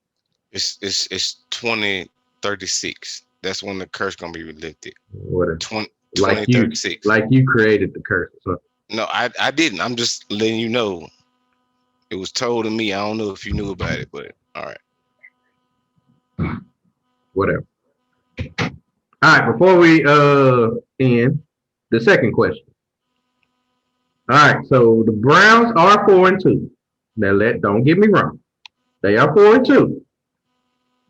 it's 2036. That's when the curse gonna be lifted. What a, 20, like you 2036. like you created the curse or something. No, I didn't. I'm just letting you know. It was told to me. I don't know if you knew about it, but all right. Whatever. All right, before we end, the second question. All right, so the Browns are 4-2. Now don't get me wrong. They are 4-2.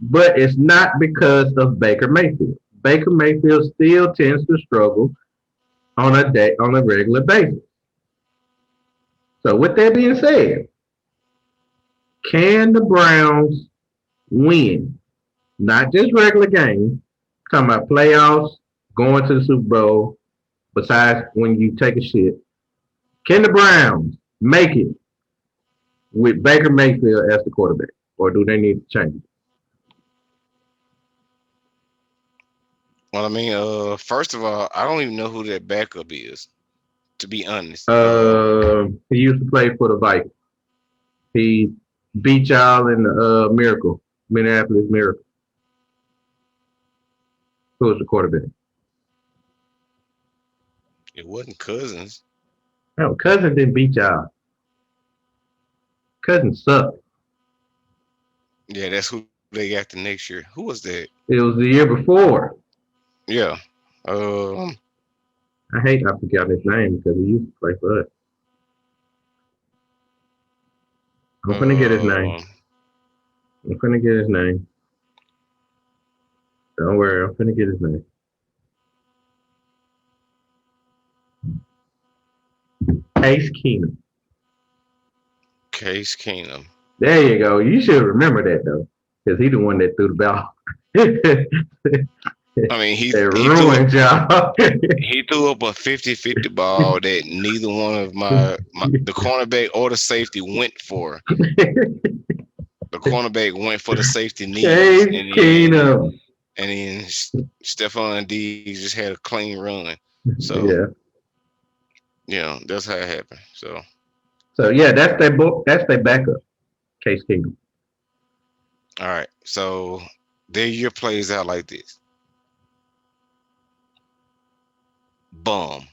But it's not because of Baker Mayfield. Baker Mayfield still tends to struggle on a regular basis. So with that being said, can the Browns win? Not just regular games, talking about playoffs, going to the Super Bowl. besides when you take a shit, can the Browns make it with Baker Mayfield as the quarterback, or do they need to change Well, I mean, first of all, I don't even know who that backup is. To be honest, it? He used to play for the Vikings. He beat y'all in the Miracle, Minneapolis Miracle. Who was the quarterback? it wasn't Cousins. No, Cousins didn't beat y'all. Cousins sucked. Yeah, that's who they got the next year. Who was that? It was the year before. Yeah. Um. I forgot his name because he used to play for us. I'm finna get his name. Um. I'm finna get his name. Don't worry, I'm finna get his name. Case Keenum. Case Keenum. There you go. You should remember that though, because he the one that threw the ball. It I mean, ruined y'all. he threw up a 50-50 ball that neither one of the cornerback or the safety went for. The cornerback went for the safety knees, Case Keenum. and then Stephon Diggs just had a clean run. So Yeah. yeah, that's how it happened. So So yeah, that's their book. That's their backup. Case Keenum. all right, so their year plays out like this: bomb,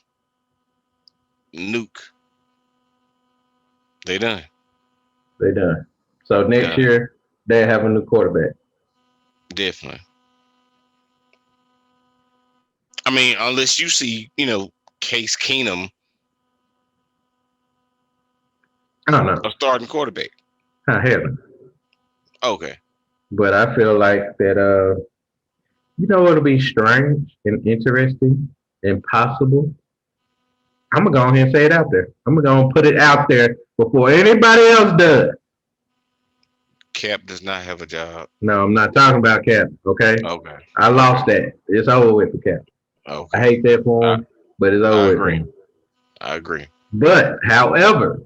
nuke, they done, They done. So next done, year they have a new quarterback. definitely. I mean, unless you see, Case Keenum I don't know. a starting quarterback. I haven't. Okay. But I feel like that it'll be strange and interesting and possible. I'm gonna go ahead and say it out there. I'm gonna put it out there before anybody else does. Cap does not have a job. No, I'm not talking about Cap, okay? Okay. I lost Okay. that. It's over with for Cap. I Okay. hate that for I, him, but it's over I with for agree. him. I agree. But however,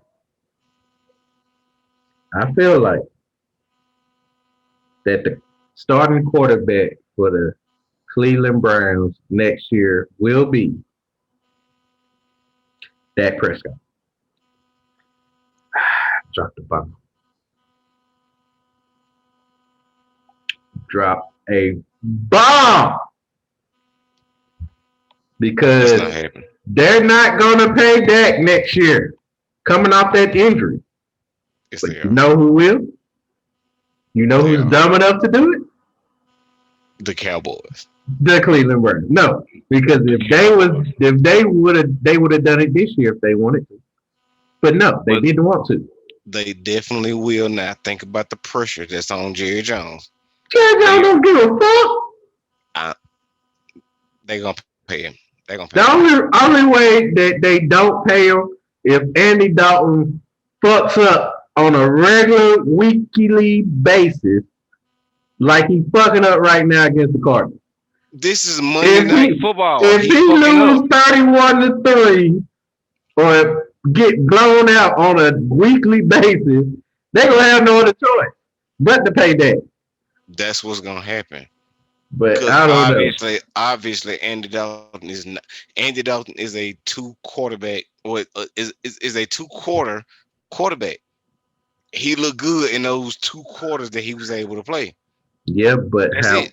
I feel like that the starting quarterback for the Cleveland Browns next year will be Dak Prescott. Drop the bomb. Drop a bomb It's not because happening. they're not going to pay Dak next year coming off that injury. Yes, But they you are. know who will? You know They who's are dumb enough to do it? the Cowboys. The Cleveland Browns. No, because The Cowboys. if they would have done it this year if they wanted to. But no, they But didn't want to. they definitely will not think about the pressure that's on Jerry Jones. Jerry Jones They don't give a fuck. uh, they gonna pay him. They gonna pay The him. only way that they don't pay him if Andy Dalton fucks up on a regular weekly basis, like he's fucking up right now against the Cardinals. This is Monday If Night he Football. if He he fucking up. lose 31-3 or get blown out on a weekly basis, they gonna have no other choice but to pay that. That's what's gonna happen. But Because I don't know. obviously, Andy Dalton is a two quarterback or is a two quarterback. He looked good in those 2 quarters that he was able to play. Yeah, but That's it.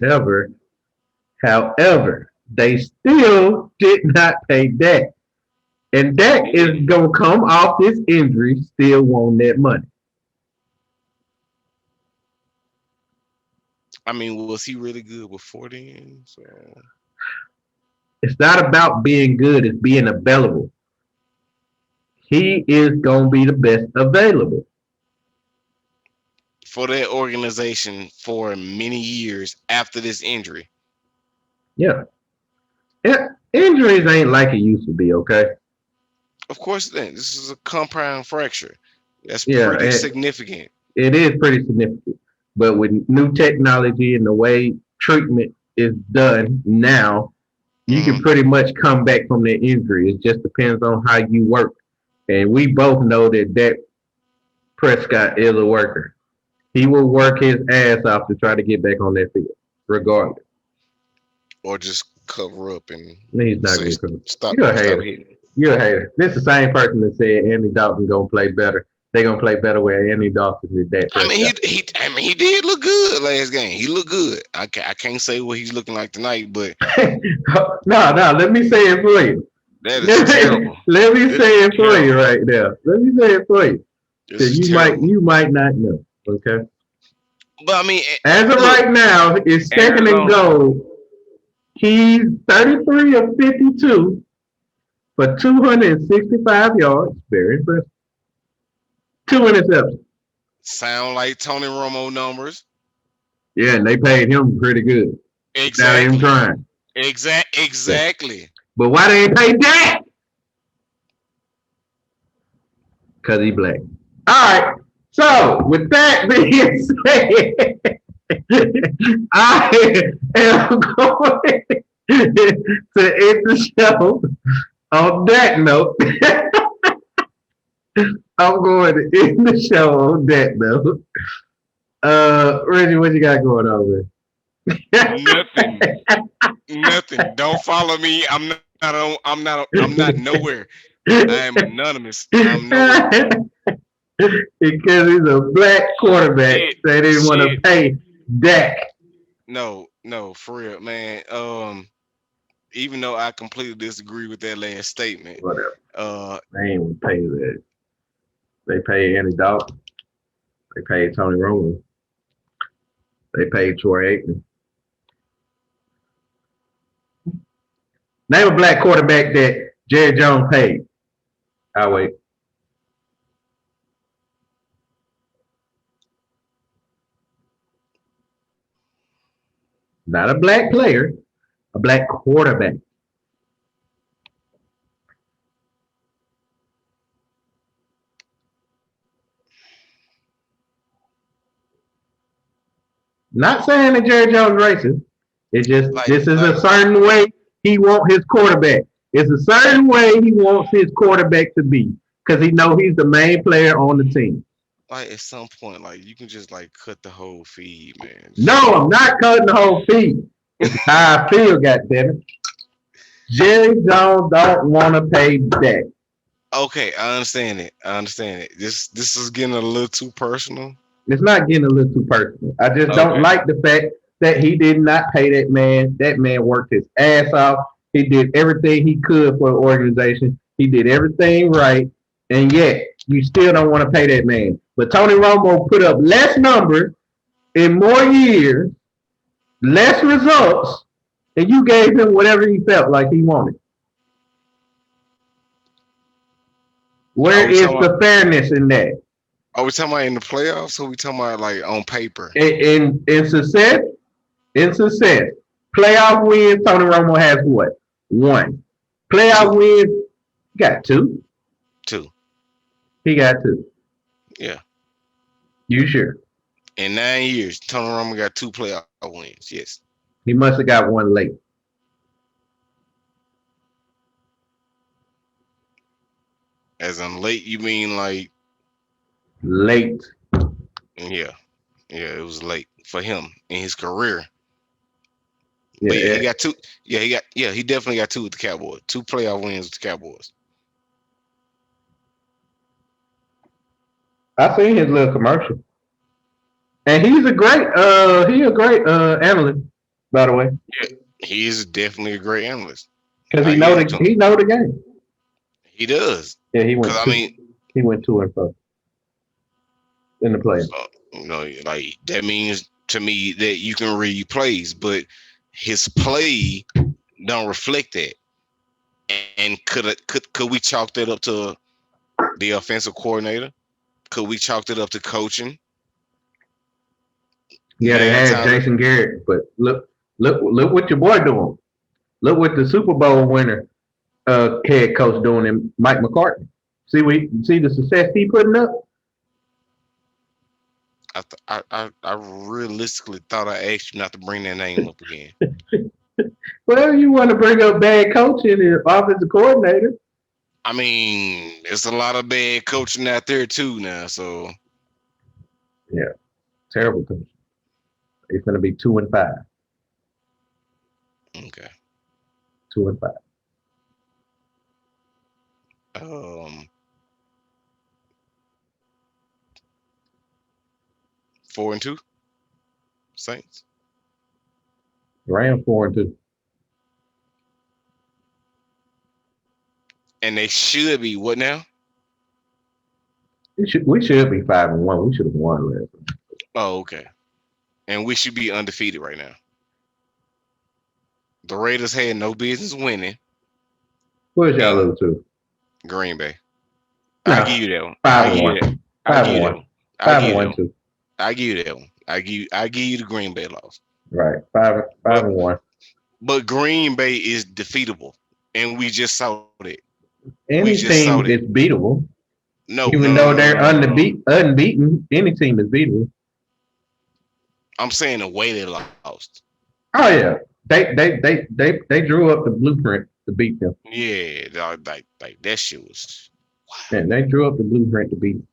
however, they still did not pay Dak. And Dak They is didn't. gonna come off this injury still wanting that money. I mean, was he really good before then? So It's not about being good, it's being available. He is gonna be the best available. for that organization for many years after this injury. Yeah. Injuries ain't like it used to be, okay? Of course, then this is a compound fracture. That's Yeah, pretty significant. it is pretty significant. But with new technology and the way treatment is done now, You can pretty much come back from that injury. It just depends on how you work. And we both know that Prescott is a worker. He will work his ass off to try to get back on that field, regardless. or just cover up and He's not say going to come. stop You're a stop hater. hitting. You're a hater. This is the same person that said Andy Dalton gonna play better. They gonna play better with Andy Dalton than Dak I mean, Prescott. he did look good last game. He looked good. I can't say what he's looking like tonight, but No. Let me say it for you. that is terrible. Let me This is say it for you terrible. right now. Let me say it for you. This 'Cause is terrible. you might not know. Okay. But I mean, As of look, right now, it's second and Arizona. goal. He's 33 of 52 for 265 yards. Very impressive. Two interceptions. Sound like Tony Romo numbers. Yeah, and they paid him pretty good without even Exactly. trying. Exactly. But why they ain't pay Dak? Because he black. All right. So, with that being said, I am going to end the show on that note. I'm going to end the show on that note. Reggie, what you got going on Nothing. Nothing. Don't follow me. I'm not nowhere. I am anonymous. I'm nowhere. there? Because he's a black quarterback. Shit. They didn't want to Shit. pay Dak. No, for real, man. Even though I completely disagree with that last statement, Whatever. uh, They ain't pay that. They paid Andy Dalton. They paid Tony Romo. They paid Troy Aikman. Name a black quarterback that Jerry Jones paid. I'll wait. Not a black player, a black quarterback. Not saying that Jerry Jones is racist. It's just like this is like a certain way he wants his quarterback. It's a certain way he wants his quarterback to be because he know he's the main player on the team. like at some point, like you can just like cut the whole feed, man. No, Just I'm not cutting the whole feed. It's how I feel, goddammit. Jerry Jones don't want to pay Dak. okay, I understand it. I understand it. This is getting a little too personal. It's not getting a little too personal. I just don't Okay. like the fact that he did not pay that man. That man worked his ass off. He did everything he could for the organization. He did everything right. And yet, you still don't want to pay that man. But Tony Romo put up less numbers in more years, less results, and you gave him whatever he felt like he wanted. Are Where we is talking about the fairness in that? are we talking about in the playoffs or we talking about like on paper? In success, in success, playoff wins, Tony Romo has what? One. Playoff Two. wins, he got two. Two. He got two. Yeah. You sure? In 9 years, Tony Romo got two playoff wins. Yes. He must have got one late. As in late, you mean like Late. yeah. Yeah, it was late for him in his career. Yeah, But yeah, yeah. he got two. He definitely got two with the Cowboys. Two playoff wins with the Cowboys. I seen his little commercial. And he's a great analyst, by the way. He is definitely a great analyst. Because I give it to him. he know the game. He does. Yeah, Cause I mean, he went 2-4 in the playoffs. so, like that means to me that you can read plays, but his play don't reflect that. And could we chalk that up to the offensive coordinator? Could we chalk it up to coaching? Yeah, they Nine had times. Jason Garrett, but look what your boy doing. Look what the Super Bowl winner head coach doing in Mike McCarthy. See the success he putting up? I realistically thought I asked you not to bring that name up again. Well, you want to bring up bad coaching and offensive coordinator. I mean, it's a lot of bad coaching out there too now. So Yeah, terrible coach. It's going to be 2-5. okay. 2-5. Um, 4-2 Saints, Rams 4-2. and they should be what now? We should be 5-1. We should have won last week. Oh, okay. And we should be undefeated right now. The Raiders had no business winning Where's y'all in lose to? Green Bay. I Nah, give you that one. I five and give you that. one. I Five give and you that one. one. I Five give and you that one one. too. I give you that one. I give you the Green Bay loss. Right. Five But and one. but Green Bay is defeatable, and we just saw it. We Any just saw team it. is beatable. No, no, Even no, though no, no, they're no, no, no. unbeaten, any team is beatable. I'm saying the way they lost. Oh yeah. They drew up the blueprint to beat them. Yeah, like that shit was And wow. they drew up the blueprint to beat them.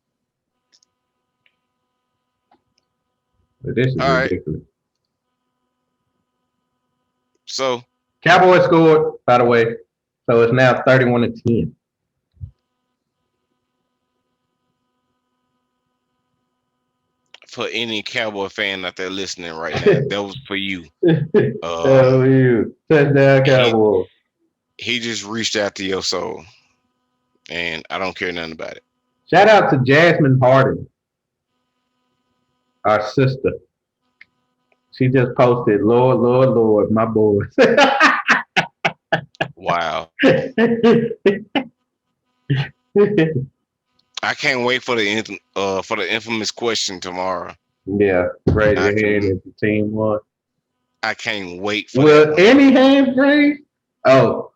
But this is All right, ridiculous. so Cowboys scored, by the way. So it's now 31-10. for any Cowboy fan out there listening right now, that was for you. Uh, Oh, you touchdown he Cowboys. he just reached out to your soul, and I don't care nothing about it. Shout out to Jasmine Harden, our sister. She just posted, Lord, Lord, Lord, my boys. Wow, I can't wait for the infamous question tomorrow. Yeah, raise I your hand can if the team won. I can't wait for that Will one. any hands raised? Oh,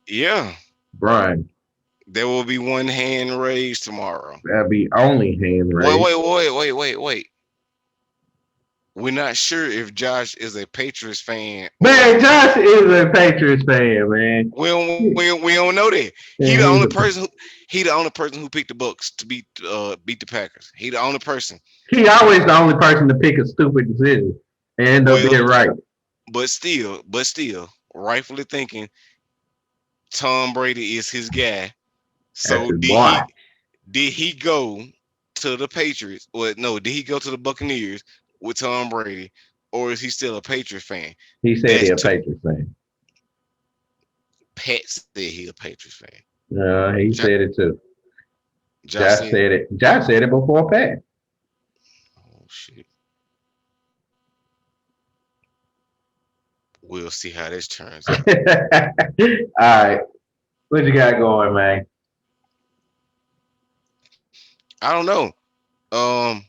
Yeah, Brian, there will be one hand raised tomorrow. that'd be only hand Wait, raised. wait, wait, wait, wait, wait. We're not sure if Josh is a Patriots fan or Man, Josh is a Patriots fan, man. we don't know that. He And the he's only a, person who picked the Bucks to beat the Packers. He the only person. he always the only person to pick a stupid decision and end up Well, being right. but still, rightfully thinking Tom Brady is his guy. That's So his boy. did he go to the Patriots? Or no, did he go to the Buccaneers with Tom Brady, or is he still a Patriots fan? He said That's he's a too. Patriots fan. Pat said he a Patriots fan. He Josh, said it too. Josh Josh said it. said it. Josh said it before Pat. Oh shit. We'll see how this turns out. All right. What you got going, man? I don't know. Um,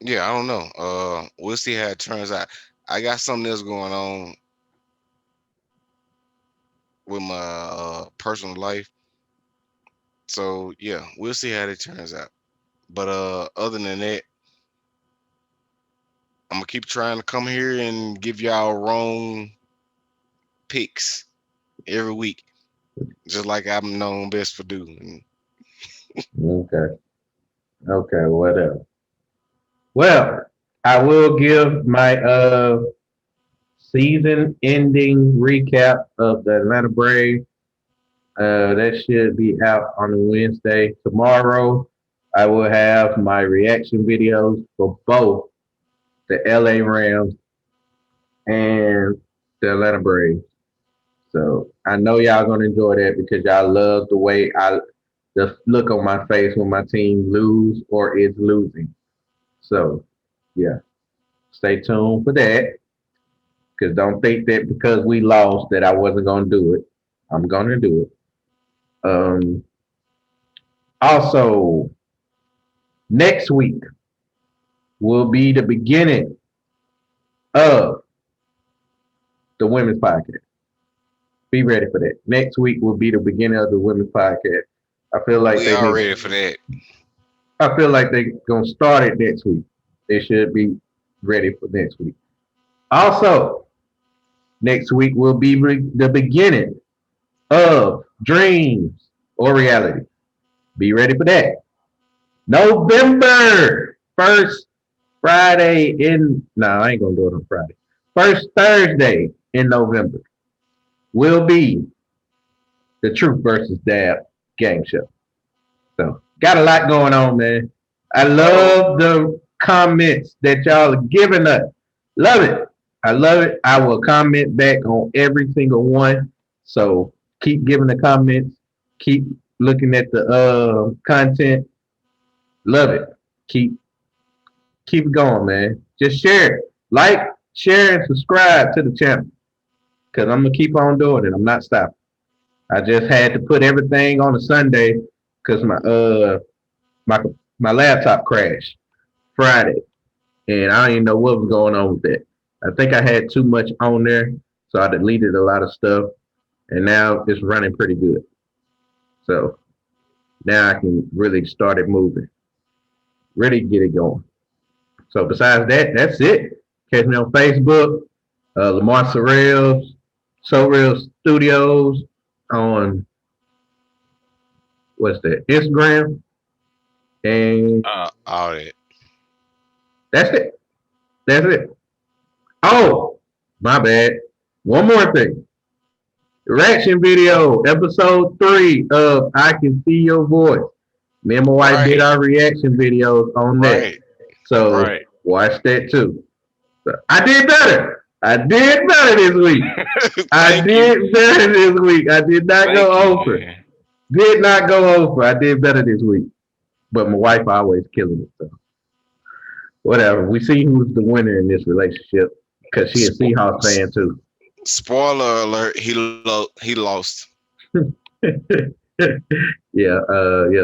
yeah, I don't know. We'll see how it turns out. I got something else going on with my personal life. So yeah, we'll see how it turns out. But other than that, I'm gonna keep trying to come here and give y'all wrong picks every week, just like I'm known best for doing. Okay. Okay, whatever. Well, I will give my season ending recap of the Atlanta Braves. That should be out on a Wednesday. Tomorrow, I will have my reaction videos for both the LA Rams and the Atlanta Braves. So I know y'all gonna enjoy that because y'all love the way the look on my face when my team lose or is losing. So yeah, stay tuned for that. Because don't think that because we lost that I wasn't gonna do it. I'm gonna do it. Also, next week will be the beginning of the women's podcast. Be ready for that. Next week will be the beginning of the women's podcast. I feel like We they all need. ready for that. I feel like they're gonna start it next week. It should be. ready for next week. Also, next week will be the beginning of dreams or reality. Be ready for that. November first Friday in no, I ain't gonna do it on Friday. First Thursday in November will be the Truth versus Dab game show. So got a lot going on, man. I Oh, love the comments that y'all are giving us. Love it. I love it. I will comment back on every single one. So keep giving the comments. Keep looking at the content. Love it. Keep keep it going, man. Just share it. Like, share, and subscribe to the channel. Cause I'm gonna keep on doing it. I'm not stopping. I just had to put everything on a Sunday because my my laptop crashed Friday, and I don't even know what was going on with that. I think I had too much on there, so I deleted a lot of stuff, and now it's running pretty good. So now I can really start it moving, really get it going. So besides that, that's it. Catch me on Facebook, Lamar SoReal Studios on what's that? Instagram, and all that. that's it. That's it. Oh, my bad. One more thing. Reaction video, episode 3 of I Can See Your Voice. Me and my wife did Right, our reaction videos on that. right, So right. watch that too. So, I did better. I did better this week. I Thank you, did better this week. I did not thank go you, over. man. Did not go over. I did better this week. But my wife always killing it. So whatever. We see who's the winner in this relationship because she a Spo- Seahawks s- fan too. Spoiler alert: he lost. Yeah.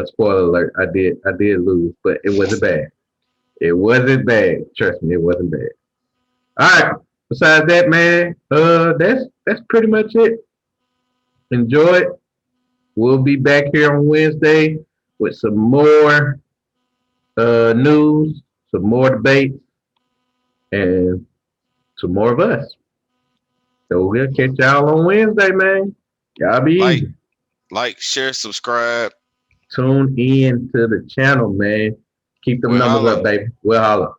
Spoiler alert. I did lose, but it wasn't bad. It wasn't bad. Trust me, it wasn't bad. All right. Besides that, man, that's pretty much it. Enjoy it. We'll be back here on Wednesday with some more news, some more debates, and some more of us. So we'll catch y'all on Wednesday, man. Y'all be Like, easy. share, subscribe. Tune in to the channel, man. Keep them We'll numbers holla. up, baby. We'll holler.